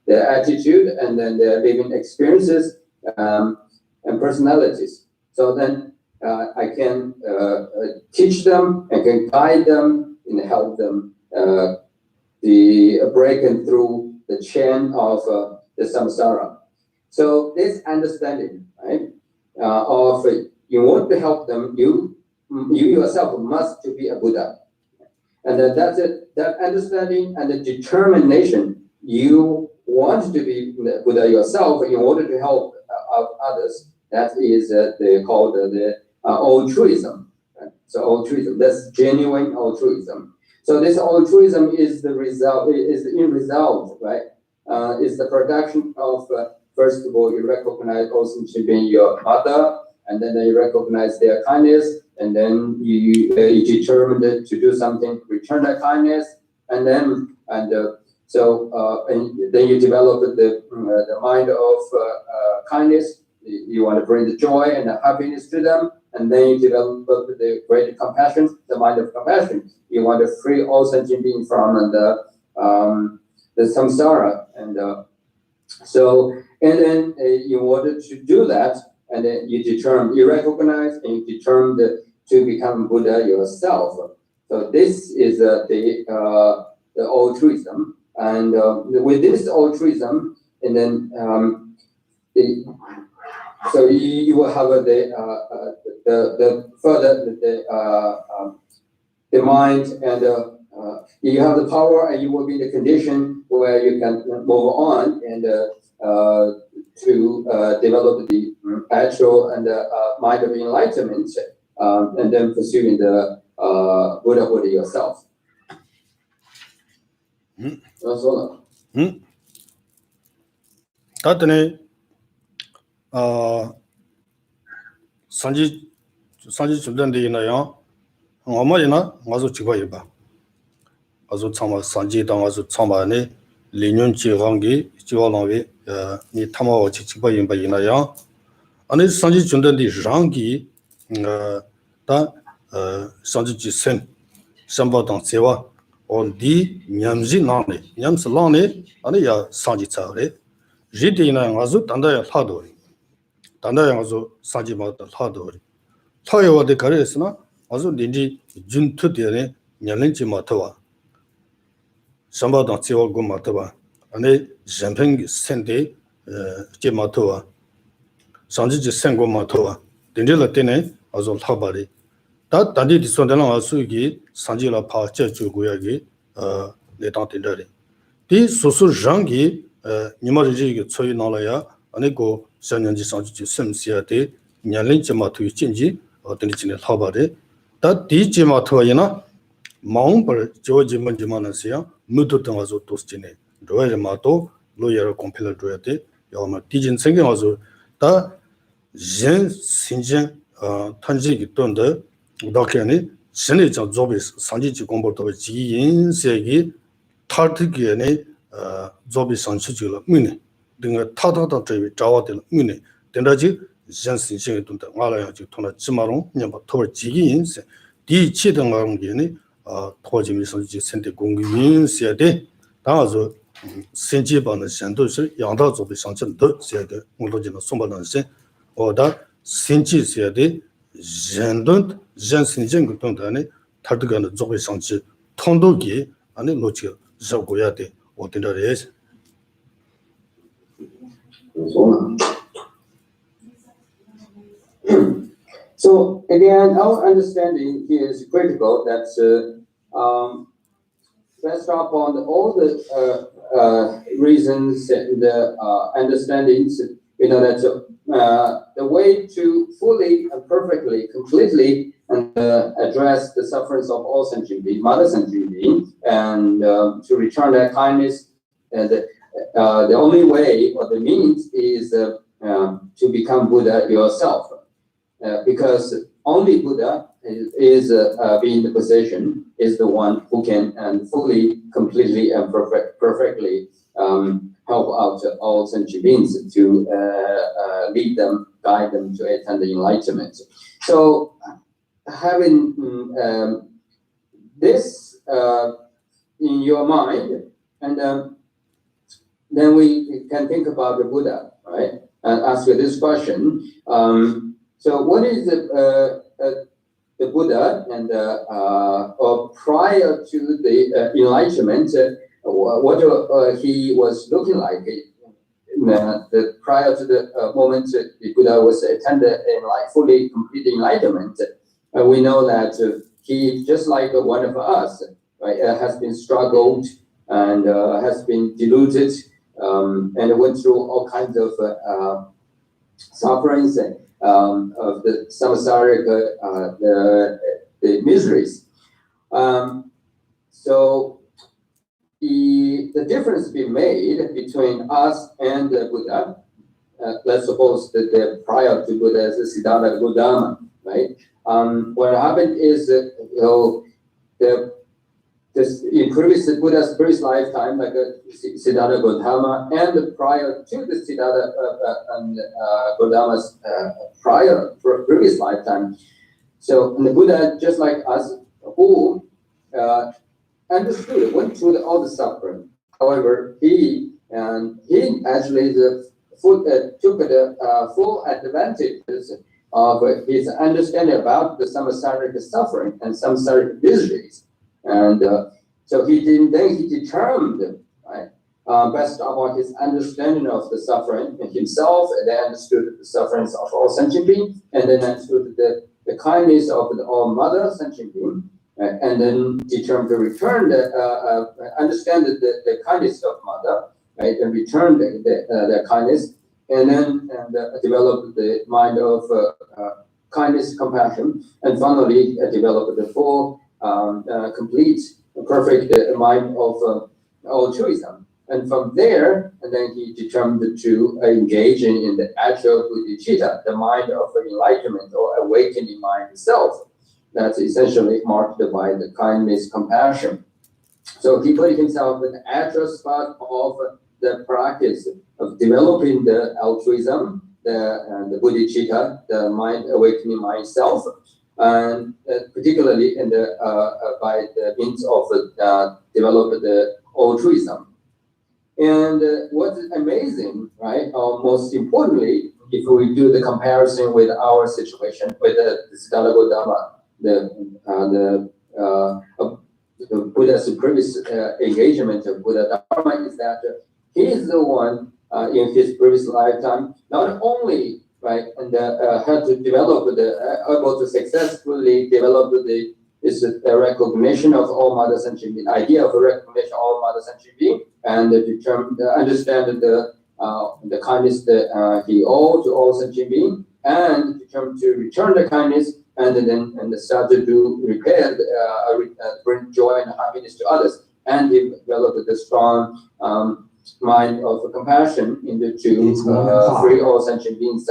their attitude and then their living experiences and personalities. So then I can teach them, I can guide them and help them breaking through the chain of the samsara. So this understanding, right, of you want to help them, you yourself must to be a Buddha, and that's it. That understanding and the determination, you want to be the Buddha yourself in order to help others. That is called the altruism. Right? So altruism, that's genuine altruism. So this altruism is the result, is the end result, right? Is the production of first of all, you recognize also to be your mother, and then you recognize their kindness, and then you determined to do something to return that kindness, and then and then you develop the mind of kindness. You want to bring the joy and the happiness to them, and then you develop the great compassion, the mind of compassion. You want to free all sentient beings from the samsara, and and then in order to do that, and then you recognize and you determine to become Buddha yourself. So this is the altruism, and with this altruism, and then so you will have the further the mind, and you have the power, and you will be in the condition where you can move on and to develop the actual and mind of enlightenment, and then pursuing the Buddhahood yourself. That's all. 다들 산지 준비되나요? 엄마이나 가서 집어야 봐. 가서 참아 산지 당가서 참아네 리뉴 지방기 지와랑위 니 타마와 집어야 봐이나요? 아니 산지 준비된 장기 다 산지 지선 삼바당 세와 어디 냠지 나네 냠스 라네 아니야 산지 차래 지디나 가서 단다야 하도리 단다야 가서 산지 마다 하도리 타요와데 가르스나 가서 닌지 준투되네 냠렌지 마타와 삼바당 세와 고 마타와 아니 젬팽 센데 제 마타와 산지 센고 마타와 딘질라 때네 가서 타바리 다 단디 디선데랑 아수기 산지라 파체 주고야기 내당된다리 디 소소 장기 니마르지기 초이 나라야 아니고 산년지 산지 셈시야데 냐렌지마투 진지 어떤지네 타바데 다 디지마투이나 마음벌 조지먼지만하세요 무도던 가서 도스지네 로에마도 로여러 컴필러 줘야데 야마 디진 생겨서 다진 신진 탄지기 돈데 우다케니 신의적 조비 상지지 공부도 지인세기 타르기에네 조비 상치지로 미네 등의 타다다 저기 자와들 미네 된다지 전신생의 돈다 알아야지 돈아 지마롱 냐바 토벌 지인세 디치등 거는 토지미 상지 선대 공인세데 다가서 신지반의 선도是양다 조비 상천도 세데 물로지는 송바단세 어다 신지세데 젠돈 젠신진 그동안에 다르가는 조금 상치 통도기 안에 놓치 잡고야 돼. 어디다래? So again, our understanding here is critical. That's based upon all the reasons and the understandings. You know that the way to fully and perfectly, completely, and address the sufferings of all sentient beings, mother sentient beings, and to return that kindness, and the only way or the means is to become Buddha yourself. Because only Buddha is being the position, is the one who can and fully, completely, and perfectly help out all sentient beings to lead them, guide them to attain the enlightenment. So, having this in your mind, and then we can think about the Buddha, right? And ask you this question. So what is the Buddha and or prior to the enlightenment, what he was looking like? Prior to the moment the Buddha was attended in fully complete enlightenment, we know that he, just like one of us, right, has been struggled and has been deluded and went through all kinds of sufferings of the samsaric, the miseries. So the difference being made between us and the Buddha, let's suppose that the prior to Buddha is the Siddhartha Gautama, right? What happened is in Buddha's previous lifetime, like Siddhartha Gautama, and prior to the Siddhartha Gautama's previous lifetime. So the Buddha, just like us, who understood, went through all the suffering. However, he actually took the full advantage of his understanding about the samsaric suffering and samsaric miseries. And so he determined, right, based upon his understanding of the suffering in himself, and then understood the sufferings of all sentient beings, and then understood the kindness of the all mother sentient being, and then determined to return understand the kindness of mother, right, and return the kindness, and then develop the mind of kindness, compassion, and finally develop the full, complete, perfect mind of altruism. And from there, and then he determined to engage in the actual bodhicitta, the mind of enlightenment or awakening mind itself. That's essentially marked by the kindness, compassion. So he put himself in the actual spot of the practice of developing the altruism, the bodhicitta, the mind awakening mind self, and particularly in by the means of develop the altruism. And what's amazing, right? Most importantly, if we do the comparison with our situation with the Siddhartha Gautama, the Buddha's previous engagement of Buddha Dharma, is that he is the one in his previous lifetime not only, right, and had to develop able to successfully develop this recognition of all mother sentient being, idea of recognition of all mother sentient being, and understand the kindness that he owed to all sentient being, and determined to return the kindness, and then start to do repair, bring joy and happiness to others, and develop the strong mind of compassion to free all sentient beings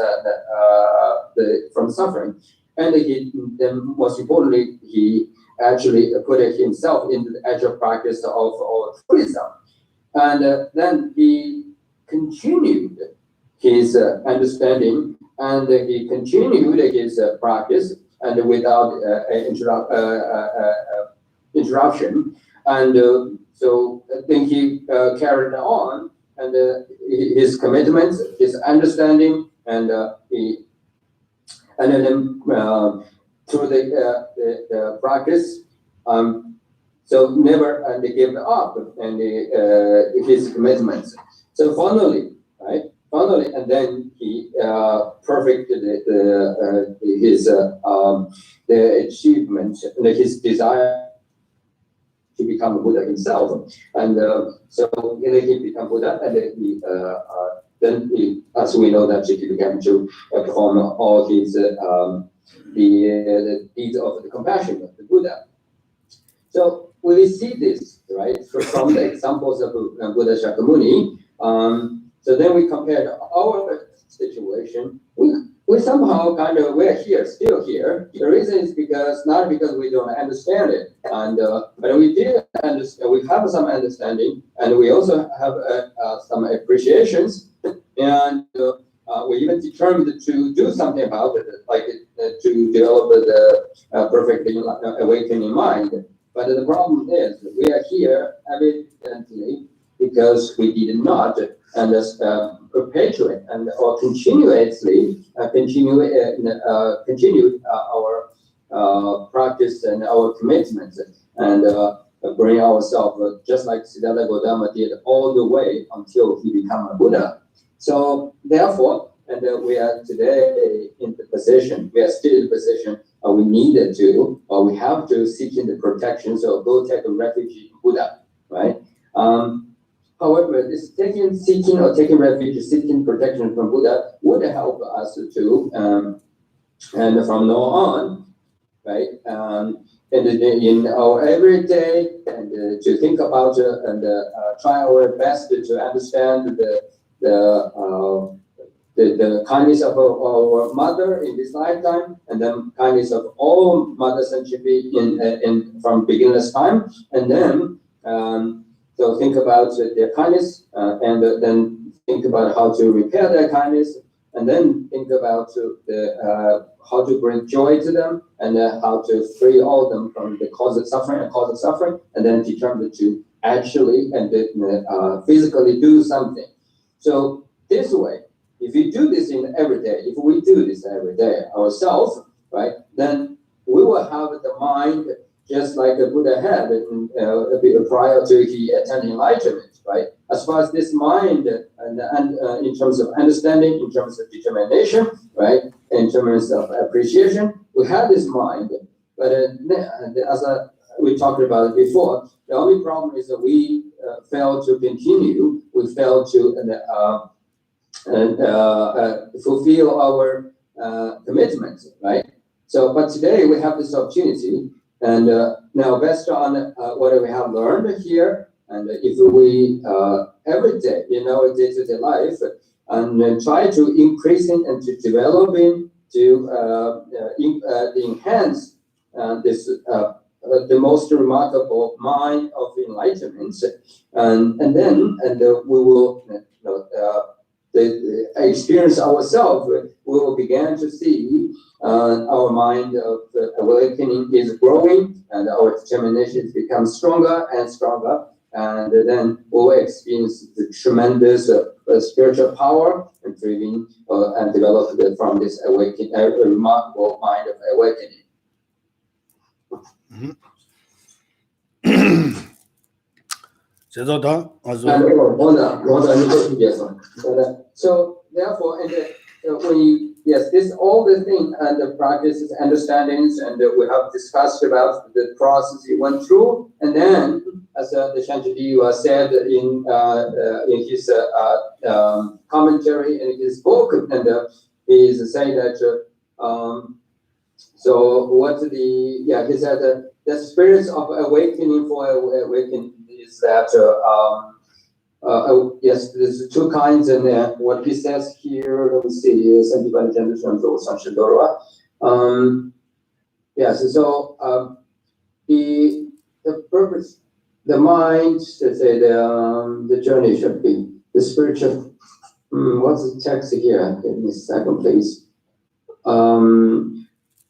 from suffering. And then most importantly, he actually put himself into the actual practice of altruism. And then he continued his understanding, and he continued his practice, and without interruption. And so then he carried on, and his commitments, his understanding, and and then through the practice, so never give up and his commitments. So finally, right? Finally, and then he perfected his the achievement, his desire to become a Buddha himself, and so he became Buddha, and then he, as we know, that he began to perform all his the deeds of the compassion of the Buddha. So we see this, right, from the examples of Buddha Shakyamuni. So then we compared our situation. We somehow we're here, still here. The reason is not because we don't understand it, and but we did understand. We have some understanding, and we also have some appreciations, and we even determined to do something about it, like to develop the perfect awakening mind. But the problem is, we are here evidently because we did not perpetuate and or continuously continued our practice and our commitments and bring ourselves just like Siddhartha Gautama did all the way until he became a Buddha. So therefore, and we are today in the position, we are still in the position we needed to, or we have to seek in the protection, so go take a refuge in Buddha, right? However, this seeking refuge, seeking protection from Buddha would help us to, and from now on, right? And in our everyday, and to think about and try our best to understand the kindness of our mother in this lifetime, and then kindness of all mothers and children in from beginner's time, and then so think about their kindness, and then think about how to repair their kindness, and then think about how to bring joy to them, and how to free all of them from the cause of suffering, and then determine to actually and physically do something. So this way, if we do this if we do this every day ourselves, right, then we will have the mind just like the Buddha had prior to he attained enlightenment, right? As far as this mind and in terms of understanding, in terms of determination, right, in terms of appreciation, we have this mind. But as we talked about it before, the only problem is that we fail to continue. We fail to fulfill our commitments, right? So, but today we have this opportunity, and now based on what we have learned here, and if we every day in our day-to-day life, and try to increasing and to developing to enhance this the most remarkable mind of enlightenment, and then we will experience ourselves, we will begin to see our mind of awakening is growing, and our determination becomes stronger and stronger, and then we'll experience the tremendous spiritual power and driven and developed from this awakening, remarkable mind of awakening. So therefore, when this all the things and the practices, understandings, and we have discussed about the process he went through, and then as the Shanti said in his commentary in his book, and he is saying that so what he said that the spirits of awakening for awakening is that yes, there's two kinds, and what he says here, let me see, is yes, so the purpose, the mind, let's say the journey should be the spiritual. What's the text here? Give me a second, please.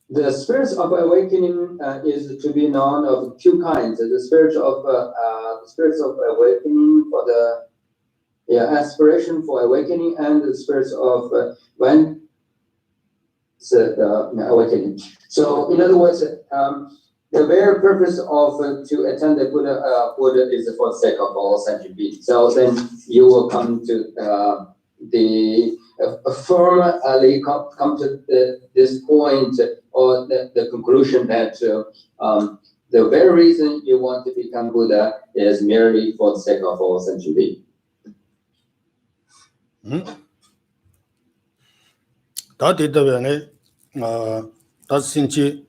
The spirits of awakening is to be known of two kinds. The spirits of awakening for the aspiration for awakening, and the spirits of awakening. So, in other words, the very purpose of to attend the Buddha is for the sake of all sentient beings. So then you will come to the firmly come to this point or the conclusion that the very reason you want to become Buddha is merely for the sake of all sentient beings. 다 되더변에 다 신치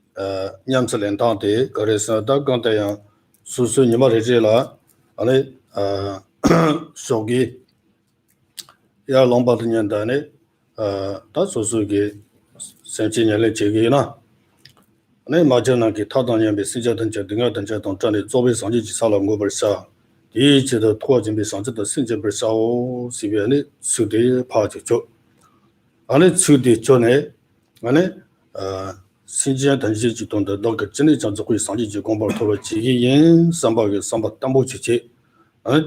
냠슬렌다데 그래서 다 간다야 수수 니마레제라 아니 소기 야 롱바드년다네 다 소수게 센치년레 제기나 아니 마저나게 타당년베 신자던저 등하던저 동전에 조배 상지지 살람고 벌사 이제도 토진비 상지도 신제 벌사오 시변에 수대 파지죠 안에 수대 전에 안에 신지한 단지지 동的那个真的讲会上级公报头了几人300担保期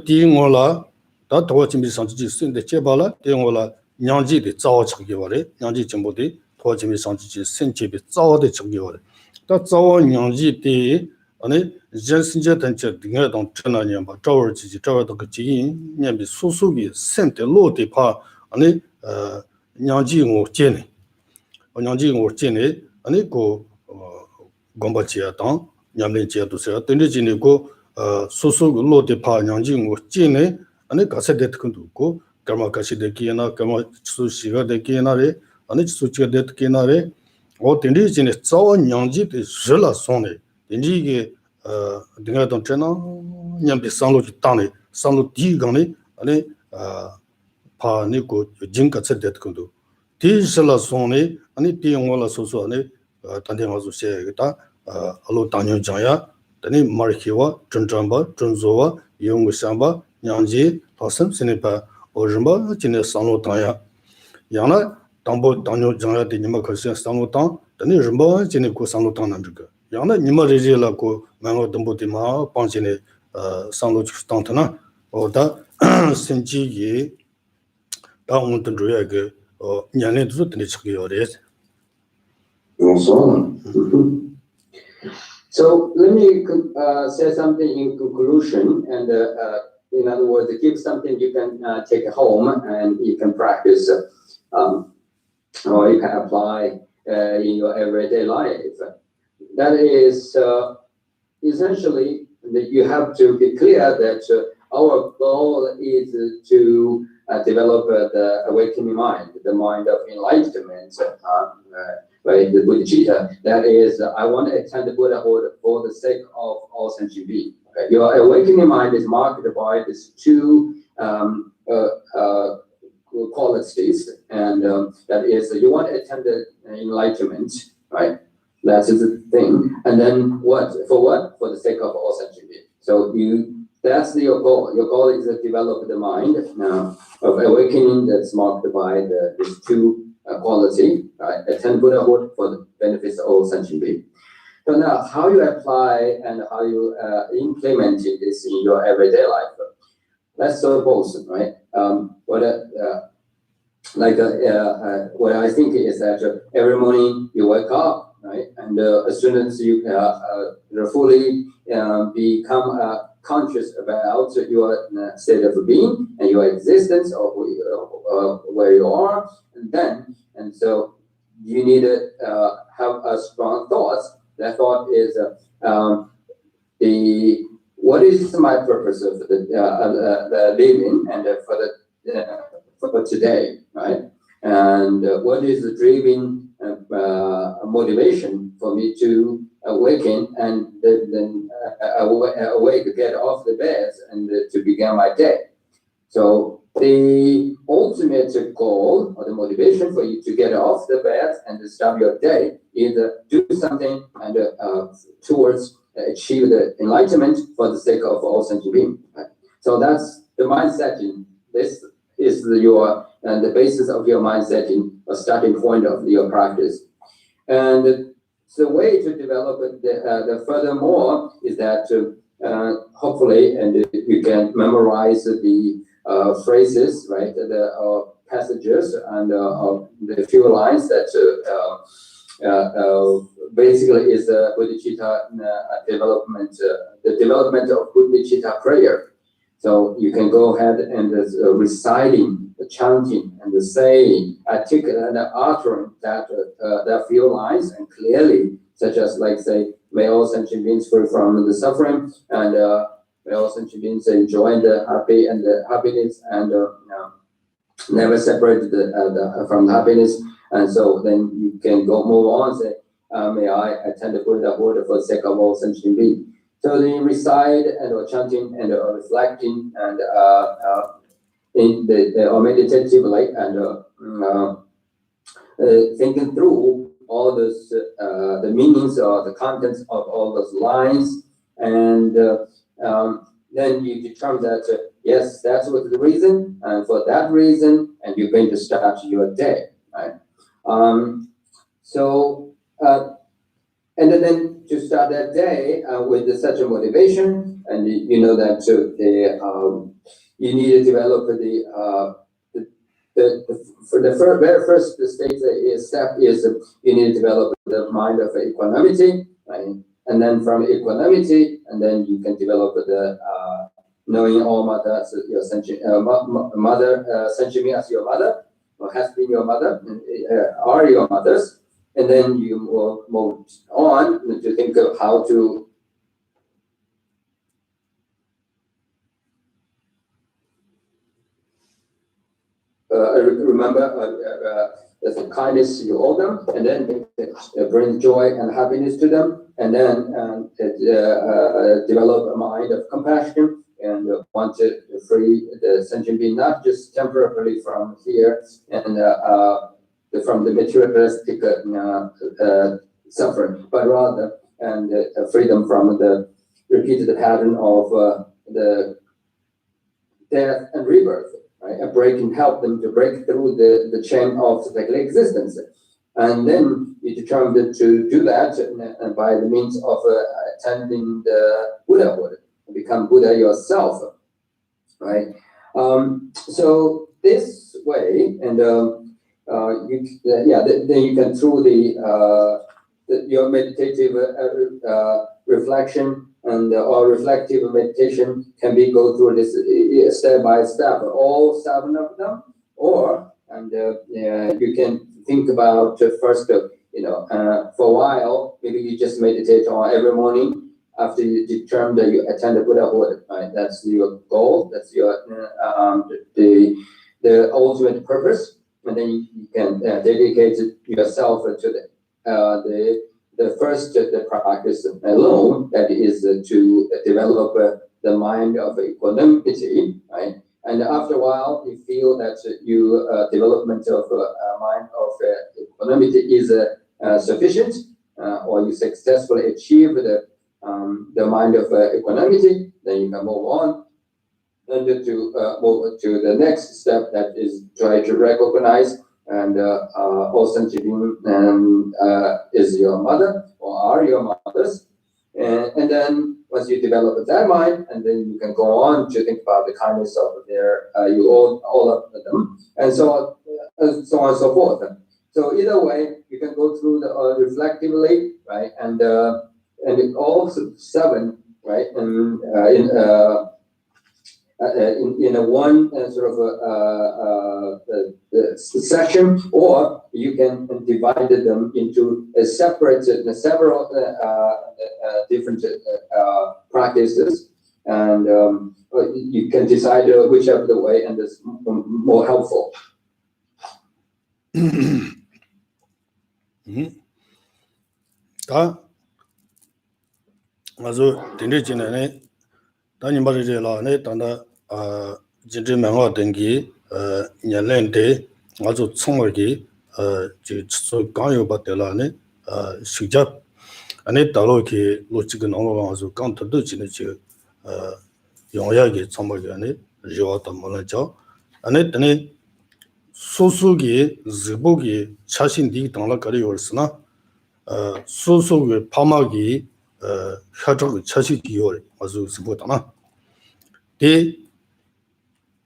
第一我了다 도와준비 상지지 쓴데 제발라 대응을 냥지데 자와 적기와래 냥지 정보데 도와준비 상지지 센제비 자와데 적기와래 다 자와 냥지데 아니 전신제 단체 등에동 전화냐 봐 자월지지 자와도 그 지인 년비 수수비 센데 로데파 아니 냥지 뭐 제네 냥지 뭐 제네 아니 고 공부지야 당 냠린지야도서 던지지니고 수수 로데파 냥지 뭐 제네 아니 가세데 특근도 가마가시데 기나 가마 수시가 되기나레 아니 수치가 되기나레 딘디지네 자원 냥지데 줄라 손네 딘디게 등하던 전화 냠비 상로지 땅네 상로 디가네 아니 파니고 진가세데 특근도 디실라 손네 아니 디용월라 소소 아니 단대마서 셰겠다 알로 당뇨장야 다니 마르키와 전전바 전조와 용무상바 냥지 도선 스네파 오르마 진의 상로당야 야나 담보 당뇨장야 되니마 거신 상로당 다니 르마 진의 고 상로당 남주가 야나 니마 레제라고 망고 담보디마 방진의 상로당타나 오다 신지기 다운던 조야게 냐네도 되니 척이요레 So let me say something in conclusion, and in other words, give something you can take home and you can practice, or you can apply in your everyday life. That is essentially that you have to be clear that our goal is to develop the awakening mind, the mind of enlightenment. Right, the Bodhisattva, that is, I want to attend the Buddhahood for the sake of all sentient beings. Okay? Your awakening mind is marked by these two qualities, and that is, you want to attend the enlightenment, right? That's the thing. And then what? For what? For the sake of all sentient beings. So that's your goal. Your goal is to develop the mind now of awakening that's marked by these two quality, right? Attend Buddhahood for the benefits of all sentient beings. So now, how you apply and how you implement this in your everyday life? Let's suppose, right? What I think is that every morning you wake up, right? And as soon as you fully become conscious about your state of being and your existence or where you are, and so you need to have a strong thought. That thought is what is my purpose of the living and for today, right? And what is the driving motivation for me to awaken and then awake, get off the bed and to begin my day. So the ultimate goal or the motivation for you to get off the bed and to start your day is do something and towards achieve the enlightenment for the sake of all sentient beings. Right? So that's the mindset. This is the basis of your mindset, a starting point of your practice. And the way to develop it, the furthermore is that hopefully, and you can memorize the phrases, right? The passages and the few lines that basically is the bodhicitta development, the development of bodhicitta prayer. So you can go ahead and reciting, chanting, and saying, articulating and uttering that few lines and clearly, such as like say, may all sentient beings free from the suffering, and may all sentient beings enjoy the happy and the happiness, and never separate from the happiness. And so then you can move on and say, may I attend the Buddhahood for the sake of all sentient beings. So they recite and chanting and reflecting and in or meditatively and thinking through all those the meanings or the contents of all those lines, and then you determine that yes, that's what the reason, and for that reason, and you're going to start your day, right? And then to start that day with such a motivation, and you know that you need to develop for the very first step is you need to develop the mind of equanimity, right? And then from equanimity, and then you can develop the knowing all mothers, your sentient mother, sentient being as your mother, or has been your mother, are your mothers. And then you will move on to think of how to remember the kindness you owe them, and then bring joy and happiness to them, and then develop a mind of compassion and want to free the sentient being, not just temporarily from here and from the materialistic suffering, but rather and freedom from the repeated pattern of the death and rebirth, right? Help them to break through the chain of cyclic existence. And then you determined to do that by the means of attending the Buddhahood, become Buddha yourself, right? So this way, and then you can through your meditative reflection and or reflective meditation can be go through this step by step, all 7 of them, or you can think about first, for a while, maybe you just meditate on every morning after you determine that you attend the Buddhahood, right? That's your goal. That's your the ultimate purpose. And then you can dedicate yourself to the first practice alone, that is to develop the mind of equanimity, right? And after a while, you feel that your development of mind of equanimity is sufficient, or you successfully achieve the mind of equanimity, then you can move on and to move to the next step, that is try to recognize and all sentient being is your mother or are your mothers, and then once you develop that mind, and then you can go on to think about the kindness of their all of them, and so on and so forth. So either way, you can go through the reflectively, right, and all 7, right, and in a one sort of session, or you can divide them into several different practices, and you can decide whichever the way and is more helpful. Also, den Tani Marije la ne tanda jinji menga dengi nyalen de also tsonggi ji so ganyo batela ne shijap ane talo ki logic no also kan to ji ne ji yongya ge tsonggi ne riwa ta mala ja ane tane 소소기 즈보기 차신디 당라 거리 올스나 소소기 파마기 샤적 차시디올 아주 즈보다나 데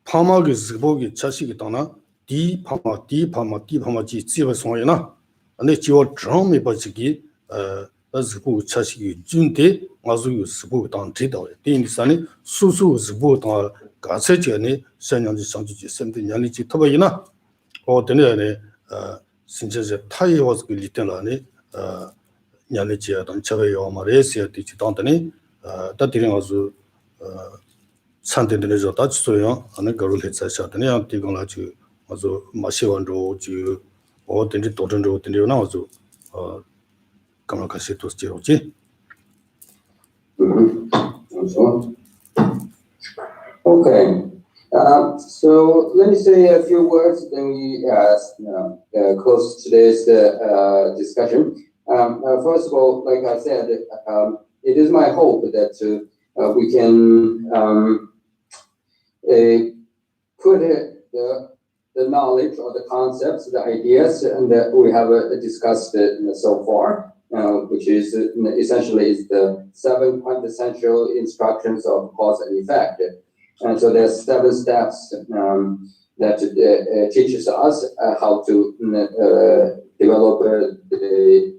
파마기 즈보기 차시기 당나 디 디 파마 지 지바 송이나 안에 지워 좀 이버지기 아즈부 차시 준데 아주 스부 당 지도 딘산이 수수 스부 당 가세전에 선양지 상주지 선대 년리지 터버이나 되네 신체제 타이워스 그 리텐라네 년리지 당 저요 마레시아 디지 당더니 다들이 아주 산대들이 저 다치소요 안에 거를 했사샤더니 안티고라지 아주 마시원로 지 어든지 도전로 어든지 나와서 감각하시 도스지로지. Okay. So let me say a few words, then we close today's discussion. First of all, like I said, it is my hope that we can put the knowledge or the concepts, the ideas, and that we have discussed so far, which is essentially is the 7 quintessential instructions of cause and effect. And so there's 7 steps that teaches us how to develop the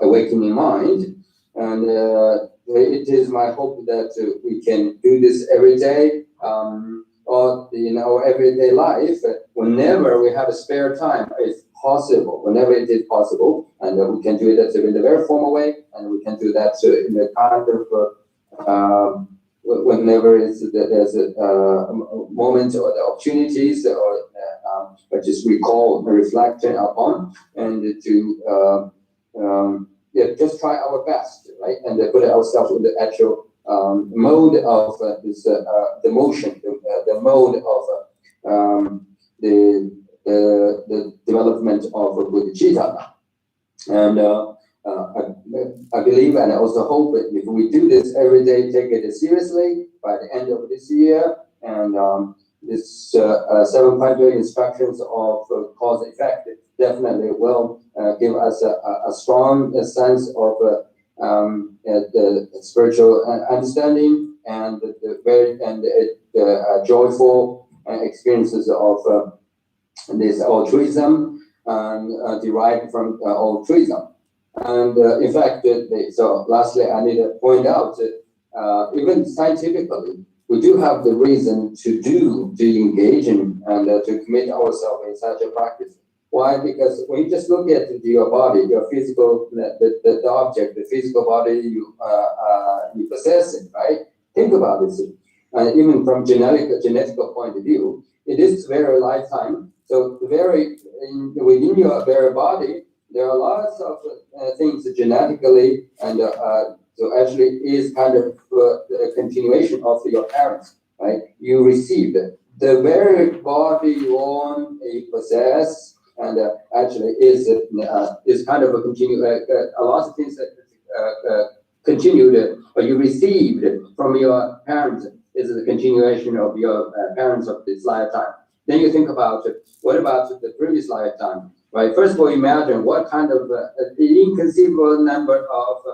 awakening mind. And it is my hope that we can do this every day, or in our everyday life, whenever we have a spare time, if possible, whenever it is possible, and we can do it in a very formal way, and we can do that in a kind of whenever there's a moment or the opportunities, or just recall, reflect upon, and to just try our best, right, and put ourselves in the actual mode of the motion, the mode of the development of Bodhisattva. And I believe and I also hope that if we do this every day, take it seriously by the end of this year, and this 7 instructions of cause and effect definitely will give us a strong sense of the spiritual understanding and the joyful experiences of this altruism derived from altruism. And in fact, so lastly, I need to point out that even scientifically, we do have the reason to engage in and to commit ourselves in such a practice. Why? Because when you just look at your body, your physical, the object, the physical body you possess it, right? Think about this. Even from genetical point of view, it is very lifetime. So within your very body, there are lots of things genetically, and so actually is kind of a continuation of your parents, right? You received the very body you own, you possess, and actually is kind of a a lot of things that continued, or you received from your parents is a continuation of your parents of this lifetime. Then you think about what about the previous lifetime, right? First of all, imagine what kind of inconceivable number of,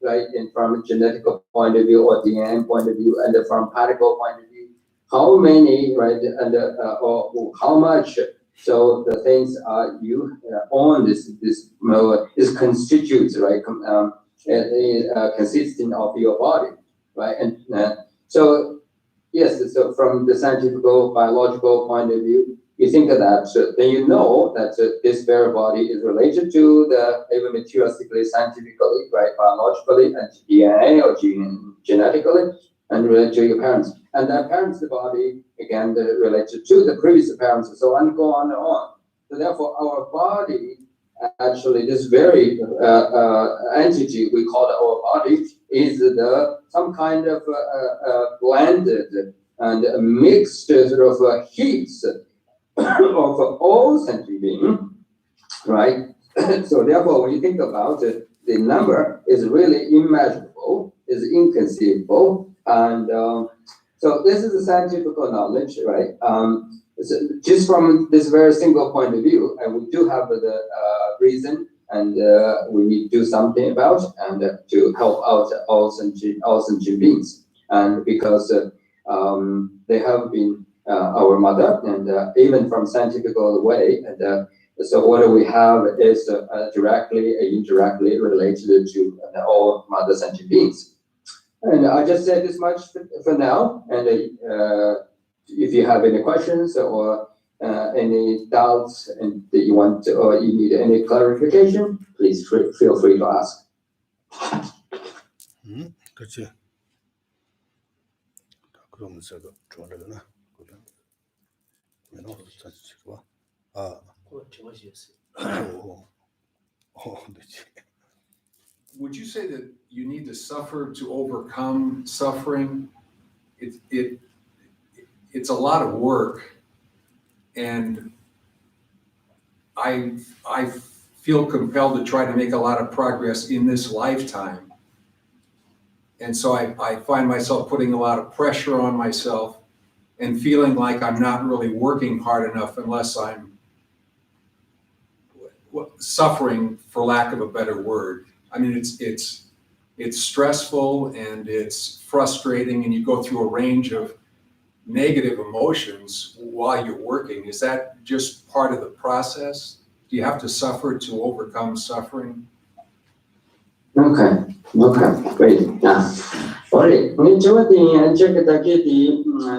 right, from a genetical point of view or DNA point of view, and from particle point of view, how many, right, and or how much. So the things you own this constitutes, right, consisting of your body, right, and so yes, so from the scientific biological point of view, you think of that, then you know that this very body is related to the even materialistically, scientifically, right, biologically, and DNA or genetically, and related to your parents. And that parents' body, again, related to the previous parents, and so on, go on and on. So therefore, our body, actually, this very entity we call our body, is some kind of blended and mixed sort of heaps of all sentient beings, right? So therefore, when you think about it, the number is really immeasurable, is inconceivable, and so this is the scientific knowledge, right? So just from this very single point of view, and we do have the reason, and we need to do something about, and to help out all sentient beings, and because they have been our mother, and even from scientific way. And so what we have is directly and indirectly related to all mother sentient beings. And I just said this much for now. And if you have any questions or any doubts and that you want to, or you need any clarification, please feel free to ask. 그렇지. 그러면 제가 좋아하려나? 그러면 자주 봐. 아, 그거 저것이었어요. 그렇지. Would you say that you need to suffer to overcome suffering? It's a lot of work, and I feel compelled to try to make a lot of progress in this lifetime. And so I find myself putting a lot of pressure on myself and feeling like I'm not really working hard enough unless I'm suffering, for lack of a better word. I mean, it's stressful and it's frustrating, and you go through a range of negative emotions while you're working. Is that just part of the process? Do you have to suffer to overcome suffering? Okay, great. Alright, when you check the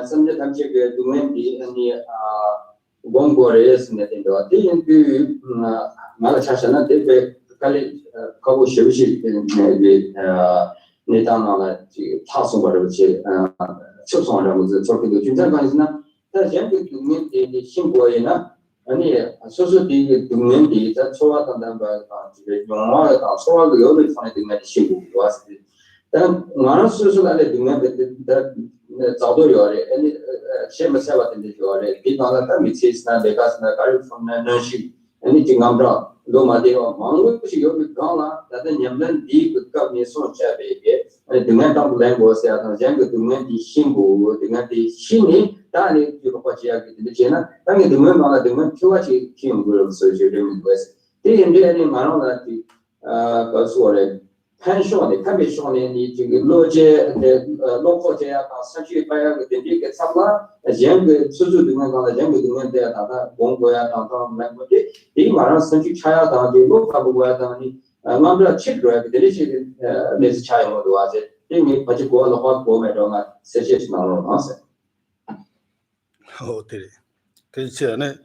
subject of the domain, and the one is nothing to do. Malachashana, they call Kabu Shivishi in the Nitana to pass over which Chosona was talking to Junzana. That's young to meet the Shimboina. And so the Dumendi, that's what the number of the other finding that she was. Then one social that Zadorio and Shemus in the Jore, did not let me say that because the from Nashi, anything umbrella, Loma Deo, Mongo, she would call that the Yamlan deep with company so shabby, and the man of land was there, and Jango to men the Shimbu, the Shini. Dani you what you have in the China, I mean the moon on the moon to what you came with surgery in the West. They in the any man that the Baswore pension, the commission in the loge, the local jail, century fire with the big supply, as young Suzu doing on the young doing there, won't go out on language. The Maran century child on the look of where the number of children, the delicious this child was it. They make what you call a hot woman on a suggestion on answer. 그래. 그렇지네.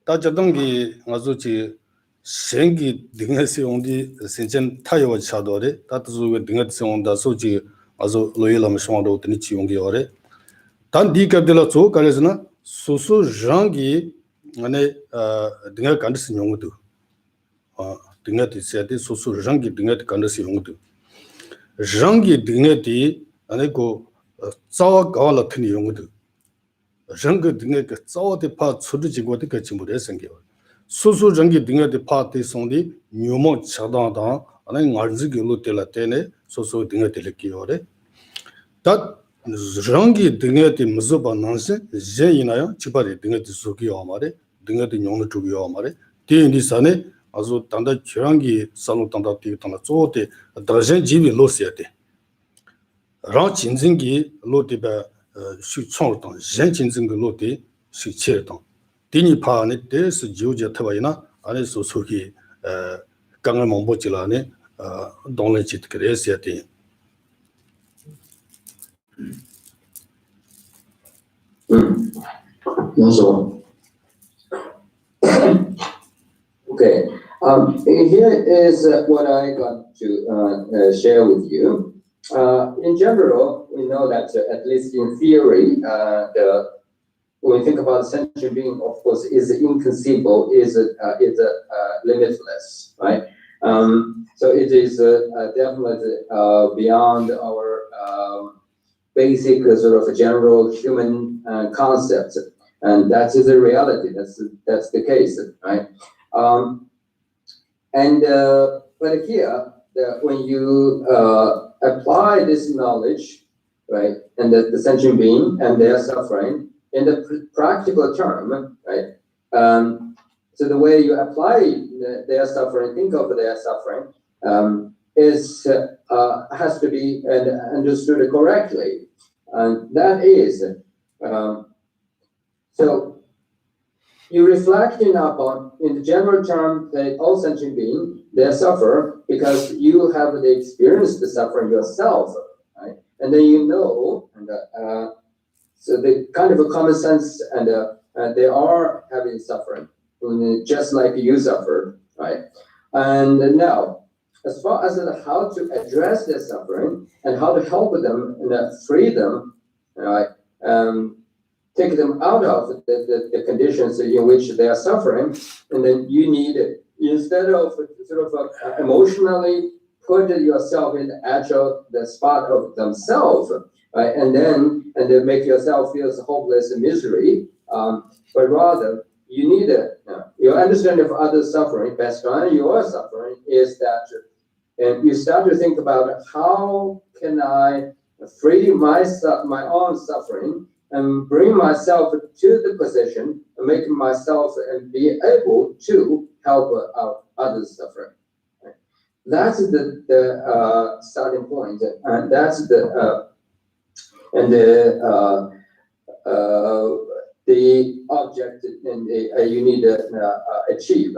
다저동기 아주지 생기 등에서 온디 신전 타요 차도래. 다도 등에서 온다 소지 아주 로일람 쇼도 드니 치용기어래. 단 디캅들라 조 가르스나 소소 장기 안에 등에 간스 용도. 등에 디세데 소소 장기 등에 간스 용도. 장기 등에 디 안에고 자와 가라 트니 용도. 정 등에 그 자와데 파 추르지고데 그 지물에 생겨. 소소 정기 등에데 파티 송디 뉴모 차다다 아니 나르지기로 tellatene 소소 등에 telkiore. 다 정기 등에데 무조바 난세 제이나요 치바리 등에데 소기요 말에 등에데 용도 주기요 말에 디인디산에 아주 단다 주랑기 산로 단다 티탄다 조데 드르젠 지비 로시야데. 랑 진진기 로디바 수총당 전진증 로디 수체당 디니파네 데스 지오제 타바이나 안에서 소기 강을 몽보질라네 동네짓 그래서야데 So okay, here is what I got to share with you. In general, we know that at least in theory, when we think about sentient being, of course, is inconceivable, is limitless, right? So it is definitely beyond our basic sort of general human concept, and that is a reality. That's the case, right? But here, when you apply this knowledge, right, and the sentient being and their suffering in the practical term, right? So the way you apply their suffering, think of their suffering, has to be understood correctly, and that is So you reflecting upon, in the general term, that all sentient beings, they suffer because you have experienced the suffering yourself, right? And then you know, and so the kind of a common sense, and they are having suffering, just like you suffered, right? And now, as far as how to address their suffering and how to help them and free them, right? Take them out of the conditions in which they are suffering, and then you need, instead of sort of emotionally put yourself in the spot of themselves, right? And then make yourself feel hopeless and misery, but rather you need your understanding of others' suffering based on your suffering is that, and you start to think about how can I free my own suffering and bring myself to the position and make myself and be able to help out others suffering. That's the starting point, and that's the object and you need to achieve.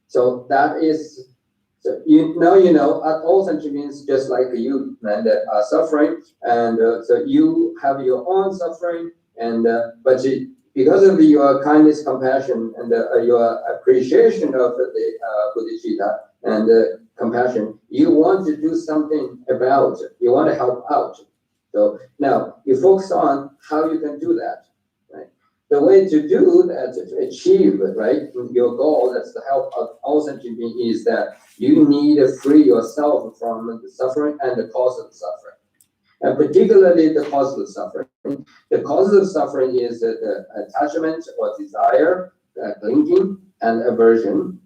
So that is. So you know, all sentient beings just like you and are suffering, and so you have your own suffering, and but because of your kindness, compassion, and your appreciation of the bodhicitta and compassion, you want to do something about it. You want to help out. So now you focus on how you can do that. The way to do that, to achieve, right, your goal, that's the help of all sentient beings, is that you need to free yourself from the suffering and the cause of the suffering. And particularly the cause of the suffering. The cause of the suffering is the attachment or desire, clinging, and aversion.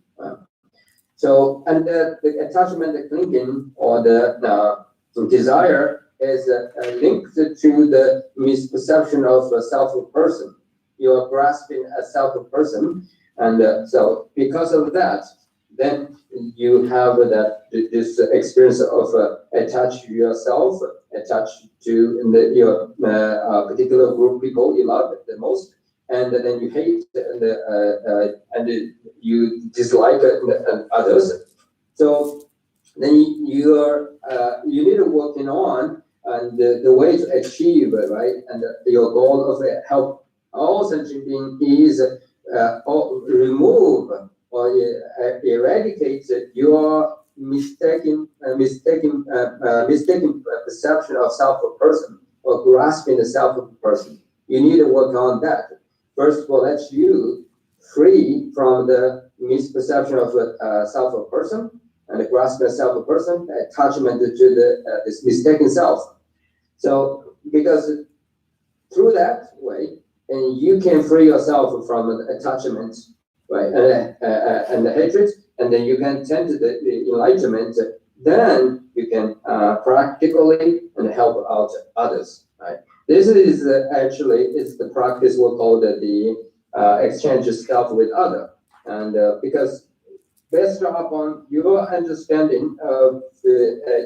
So, and the attachment, the clinging, or the desire is linked to the misperception of a self-person. You are grasping a self-person, and so because of that, then you have this experience of attached to yourself, attached to your particular group of people you love the most, and then you hate and you dislike others. So then you need to working on and the way to achieve, right, and your goal of help all sentient beings is remove or eradicate your mistaken perception of self of person or grasping the self of a person. You need to work on that. First of all, that's you free from the misperception of self of person and the grasping of self of person, attachment to this mistaken self. So because through that way, and you can free yourself from the attachment, right, and the hatred, and then you can tend to the enlightenment. Then you can practically and help out others, right? This is actually is the practice we call the exchange self with other, and because based upon your understanding of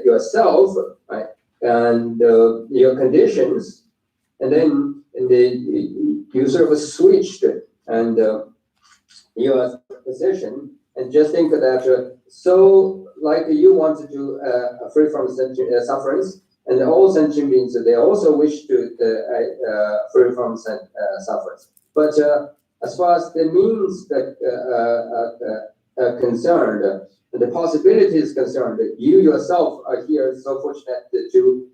yourself, right, and your conditions, and then you sort of switched and your position, and just think that so like you want to do free from sufferings, and all sentient beings they also wish to free from sufferings. But as far as the means that concerned, the possibility is concerned, you yourself are here so fortunate to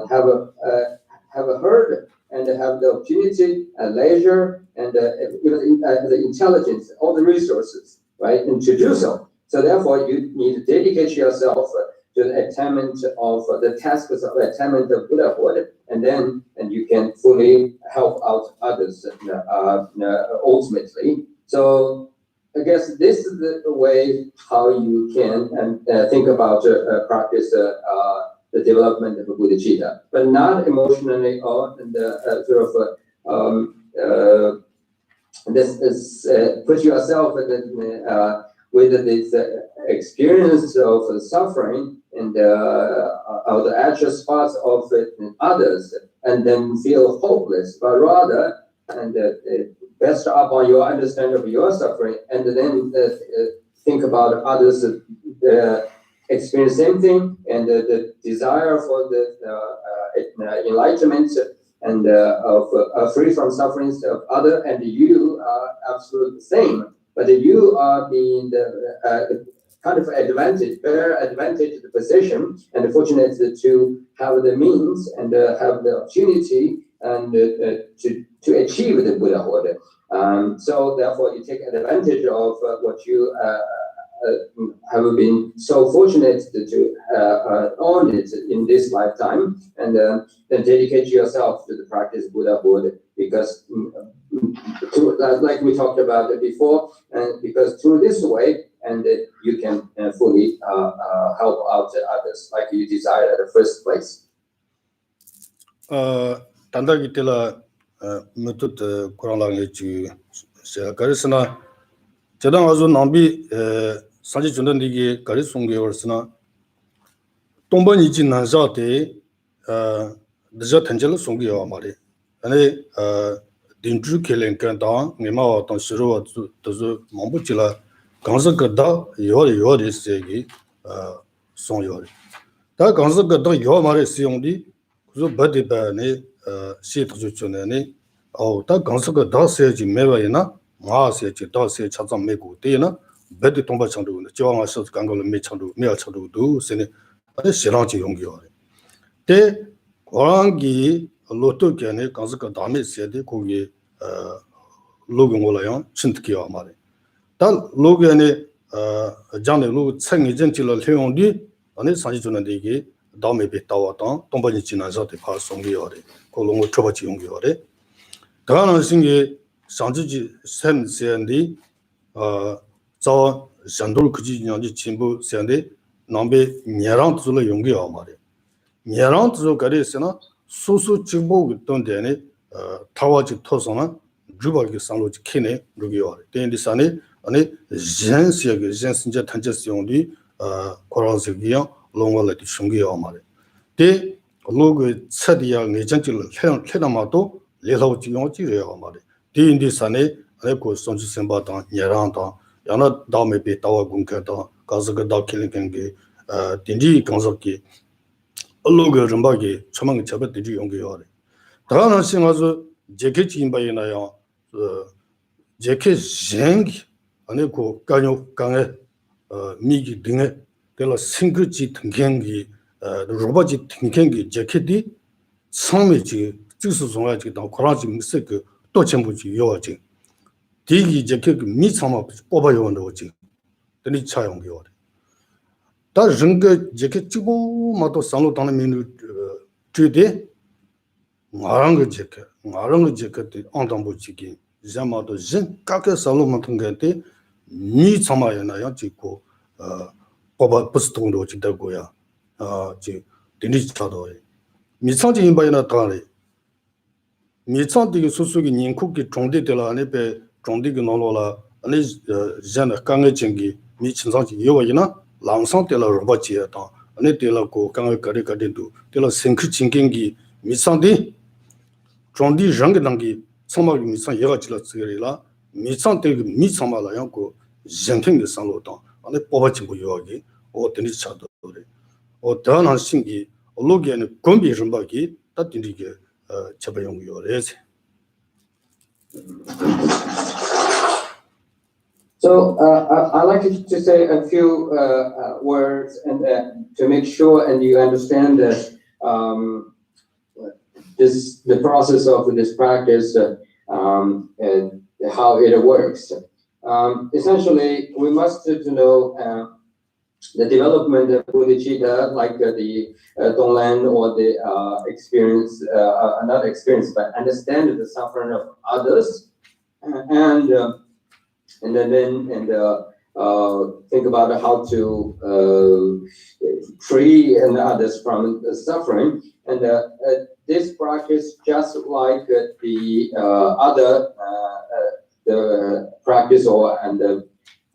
have heard and have the opportunity and leisure and even the intelligence, all the resources, right, and to do so. So therefore, you need to dedicate yourself to the attainment of the tasks of attainment of Buddhahood, and you can fully help out others ultimately. So I guess this is the way how you can think about practice the development of bodhicitta, but not emotionally or sort of put yourself with this experience of suffering and the actual spots of others, and then feel hopeless, but rather and based upon your understanding of your suffering, and then think about others experience same thing, and the desire for the enlightenment and of free from sufferings of other, and you are absolutely the same, but you are being the kind of better advantage position, and fortunate to have the means and have the opportunity and to achieve the Buddhahood. So therefore, you take advantage of what you have been so fortunate to own it in this lifetime, and then dedicate yourself to the practice Buddhahood, because like we talked about it before, and because through this way, and you can fully help out others like you desired at the first place. 단다기 때라 메토드 코란랑에 주 가르스나 저당 아주 남비 사지 주는 이게 가리 송ge월스나 동번이 지난 자때 늦어 탄절을 송ge와 말이 아니 딘주 켈랭간다 네마 어떤 시로 또 몸부지라 강석거다 요리 세기 송요리 다 강석거다 요 말에 쓰용디 그저 버디바네 시트주촌네 다 강석거다 세지 매바이나 마세지 다세 차장 매고 때나 버디 동바 창도는 저왕아 서 강걸을 매창도 매창도도 세네 아니 시랑지 용기요 때 고랑기 로토견에 강석거다메 세데 거기 로경올아요 친트기요 말이 다 로견에 장내 로 챙이전지를 해용디 아니 산지주는데 이게 다음에 빗다왔던 동반이 지나서 대파 송기요래 고롱을 쳐버지 용기요래 다른 신기 상지지 샘센디 저 산돌 그지ኛ지 진부 센데 남배 녀랑 줄을 용기요 말이 녀랑 줄 거리스나 수수 직보 있던 데네 타와지 토서나 주바기 상로지 키네 루기요 데인디산에 아니 젠시가 젠신자 탄제스용디 코란스기요 롱월레디 슝기요 말이 데 로그 차디야 내전질 해나마도 레라우지 용지요 말이 데인디산에 아니고 손주 셈바다 녀랑다 야나 다음에 비 타와 군케다 가즈가 다킬링게 딘지 강석기 로그 름바기 처망 잡아들이 용기요 다른 신가서 제케지 인바이나요 제케 쟁기 아니고 간요 강에 미기 등에 될 싱그지 등경기 로바지 등경기 제케디 상매지 즉스 송아지 다 고라지 미세그 또 전부지 요아지 디기 제케 미참아 뽑아요 원도지 되니 차용기요 다 릉게 제케 찍고 마도 상로 당는 민우 주데 마랑게 제케 때 안당보지기 자마도 진 까게 살로만 통게때 미 참아야나요 찍고 뽑아 버스통도 찍다고야 지 데니스타도 미창지 인바이나 다래 미창디 소소기 닌쿠기 종대들라 안에베 종대기 놀로라 아니 자나 강에 쟁기 미친상지 요와이나 랑상텔라 로바지야다 아니 tel라고 강을 거리거든도 tel라 생크 징경기 미창디 종디 랑게당기 성막 미창 예가지라 쓰리라 미창 때 미창마라 양고 젠탱게 상로다 안에 뽑아진 거 요하기 어떤이 차도래 어떤 신기 로기에는 공비 좀바기 따딘디게 잡아용 요래세 So I'd like to say a few words and to make sure and you understand that the process of this practice and how it works. Essentially, we must know the development of bodhicitta, like the Donglan or the experience, not experience, but understand the suffering of others, and then think about how to free and others from suffering. And this practice, just like the other the practice and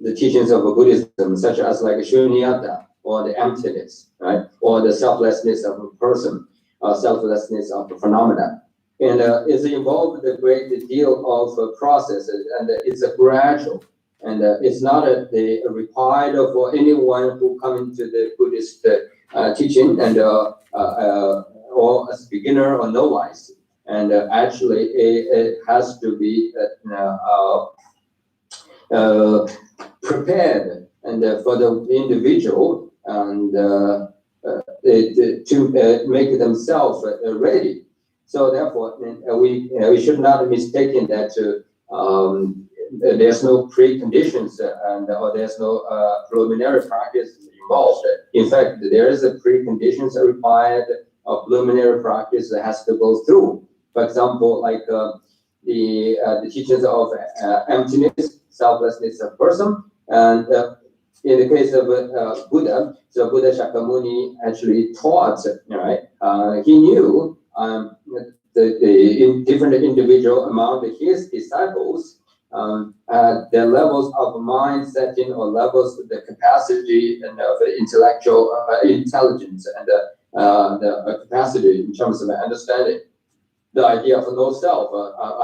the teachings of Buddhism, such as like shunyata, or the emptiness, right, or the selflessness of a person, or selflessness of the phenomena. and is involved a great deal of processes, and it's a gradual, and it's not required for anyone who come into the Buddhist teaching and or as beginner or novice, and actually it has to be prepared and for the individual and to make themselves ready. So therefore, we should not mistake that there's no preconditions or there's no preliminary practice involved. In fact, there is a preconditions required of preliminary practice that has to go through. For example, like the teachings of emptiness, selflessness of person, and in the case of Buddha, so Buddha Shakyamuni actually taught, right? He knew the different individual among his disciples, their levels of mind setting or levels of the capacity and of the intellectual intelligence and the capacity in terms of understanding. The idea of no self,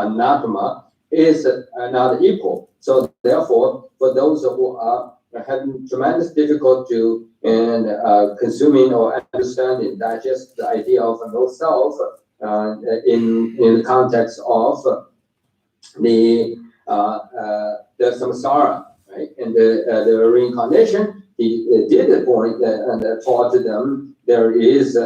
anattama, is not equal. So therefore, for those who are having tremendous difficulty in consuming or understanding, digest the idea of no self in the context of the samsara, right? And the reincarnation, he did point and taught them there is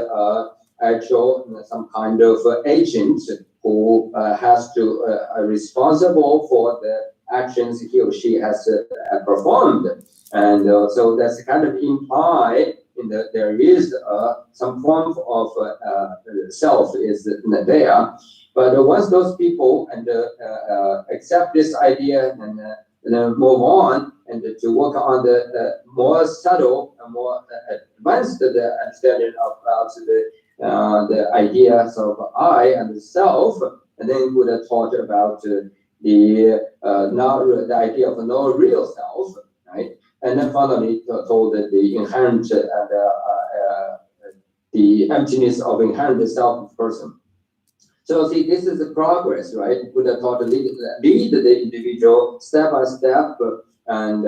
actual some kind of agent who has to responsible for the actions he or she has performed, and so that's kind of implied in that there is some form of self is there. But once those people and accept this idea and then move on and to work on the more subtle and more advanced understanding about the ideas of I and the self, and then Buddha taught about the idea of no real self, right? And then finally told that the inherent the emptiness of inherent self person. So see, this is the progress, right? Buddha taught to lead the individual step by step, and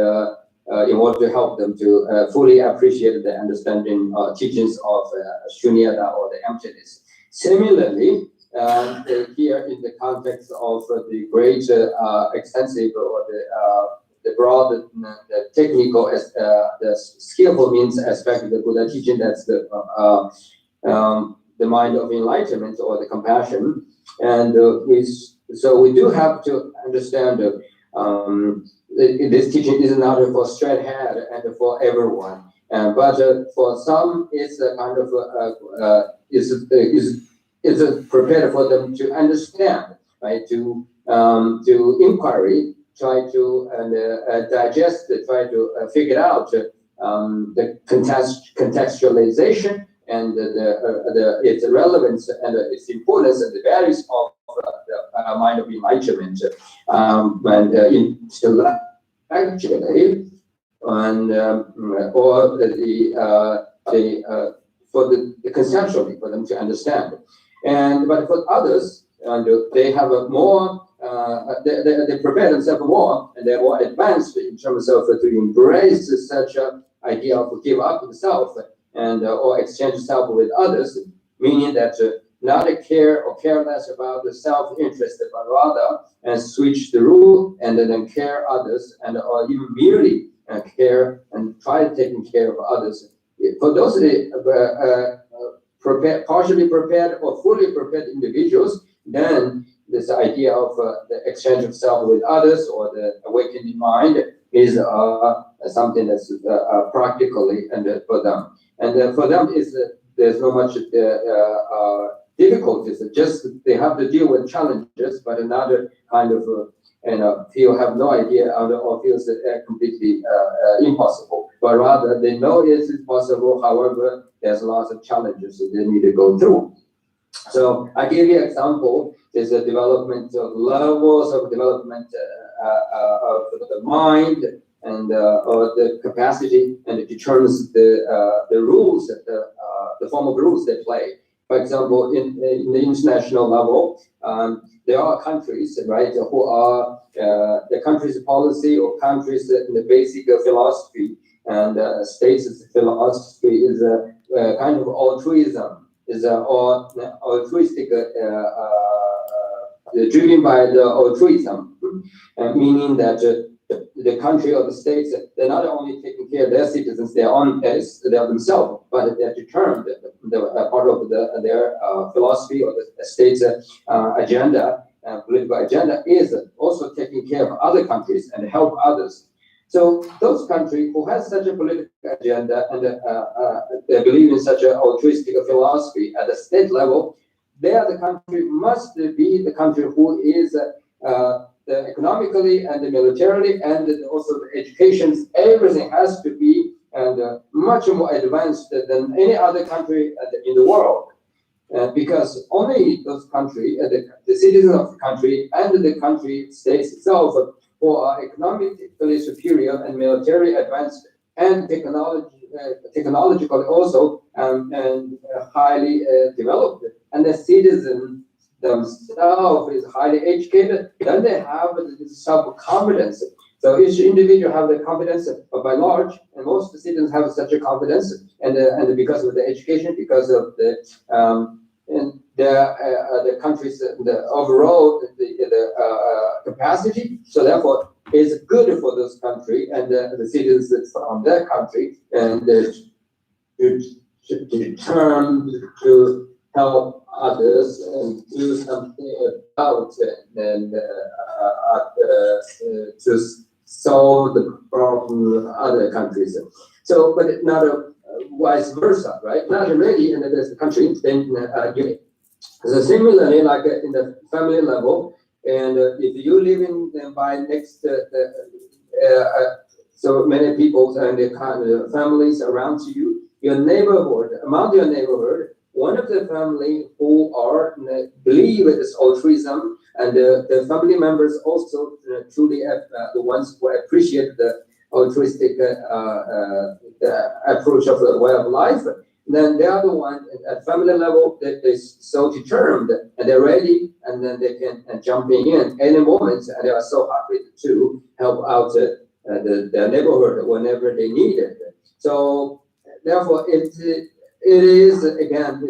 in order to help them to fully appreciate the understanding teachings of shunyata or the emptiness. Similarly, here in the context of the great, extensive or the broad, the technical, the skillful means aspect of the Buddha teaching, that's the mind of enlightenment or the compassion, and so we do have to understand this teaching is not for straight head and for everyone, but for some it's a kind of is prepared for them to understand, right? To inquiry, try to digest, try to figure out the contextualization and its relevance and its importance and the values of the mind of enlightenment, and intellectually, and or for the conceptually for them to understand, and but for others, and they have a more. They prepare themselves more, and they're more advanced in terms of to embrace such an idea of give up the self and or exchange self with others, meaning that not a care or care less about the self-interest, but rather and switch the rule and then care others, and or even merely care and try to taking care of others. For those partially prepared or fully prepared individuals, then this idea of the exchange of self with others or the awakening mind is something that's practically and for them. And for them is there's not much difficulties. Just they have to deal with challenges, but another kind of feel have no idea or feels completely impossible. But rather they know it is possible. However, there's lots of challenges that they need to go through. So I give you an example. There's a development of levels of development of the mind and or the capacity, and it determines the rules, the form of rules they play. For example, in the international level, there are countries, right, who are the country's policy or country's the basic philosophy and states' philosophy is a kind of altruism, is altruistic, driven by the altruism, meaning that the country or the states, they're not only taking care of their citizens, their own themselves, but they're determined. The part of their philosophy or the state's agenda, political agenda, is also taking care of other countries and help others. So those countries who has such a political agenda and they believe in such an altruistic philosophy at the state level, they are the country must be the country who is the economically and the militarily and also the education, everything has to be much more advanced than any other country in the world. Because only those countries, the citizens of the country and the country states itself, who are economically superior and military advanced and technologically also and highly developed, and the citizen themselves is highly educated, then they have self-confidence. So each individual have the confidence, but by large, and most citizens have such a confidence, and because of the education, because of the the country's the overall capacity. So therefore, it's good for this country and the citizens from that country and determined to help others and do something about it and to solve the problem of other countries. So, but not vice versa, right? Not really in the country, then so similarly, like in the family level, and if you live in by next so many people and the kind of families around you, your neighborhood, among your neighborhood, one of the family who are believe in this altruism, and the family members also truly the ones who appreciate the altruistic approach of the way of life, then they are the one at family level that is so determined and they're ready, and then they can jump in any moment, and they are so happy to help out their neighborhood whenever they need it. So therefore, it is again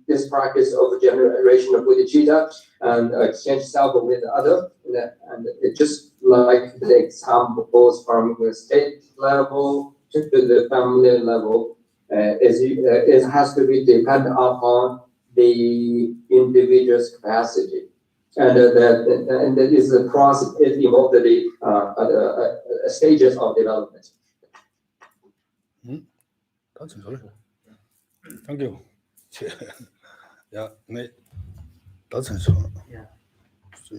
this practice of generation of Bodhisattva and exchange self with other, and it just like the examples from the state level to the family level, it has to be dependent upon the individual's capacity, and that is across it involved the stages of development. That's it. Thank you. Yeah, that's it. Yeah. So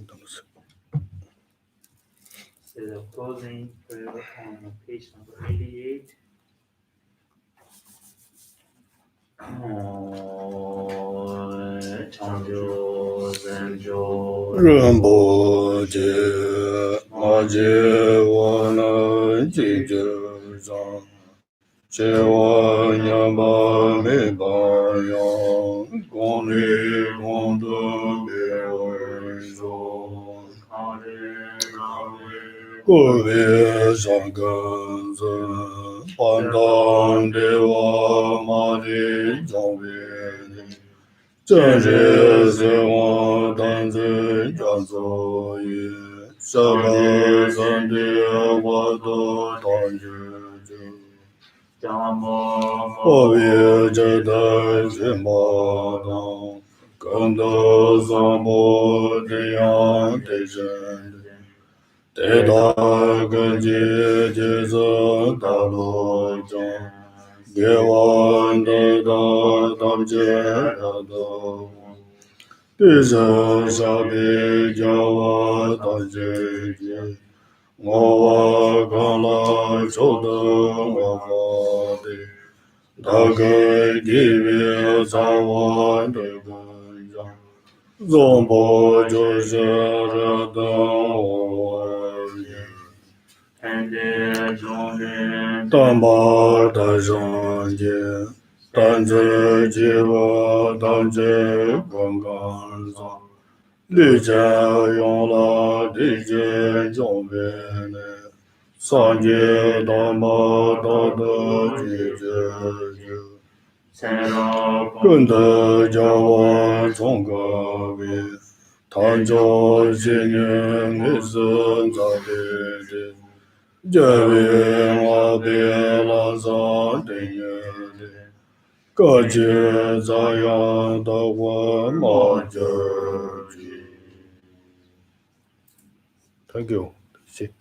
the closing prayer on page number 88. Changjo Zenjo Rinpoche Maje Wana Jije Zang Chewa Nyamba Meba Yang Goni Gondo Bewezo Kowe Zanganza Pandang Dewa Mari Jangwe Zhenze Zewa Danze Janzo Ye Shaba Zande Wado Tanje Oye Jeda Zimba Kanda Zambo Deyan Dejen Teda Gaji Jeza Dalo Jan Gewan Deda Damje Dada Deja Shabi Jawa Danje Je Ngowa Gala Choda Ngawade Dagai Divi Zawa Dega Zombo Joja Tamba Dajanje 丹子吉我丹子光光上，绿箭用了地界中边的，上界大马大德吉吉吉，更得叫我从高边，谈着新年的生在的。这边我别了上的年的，各界这样的我马家的。Thank you. 谢谢。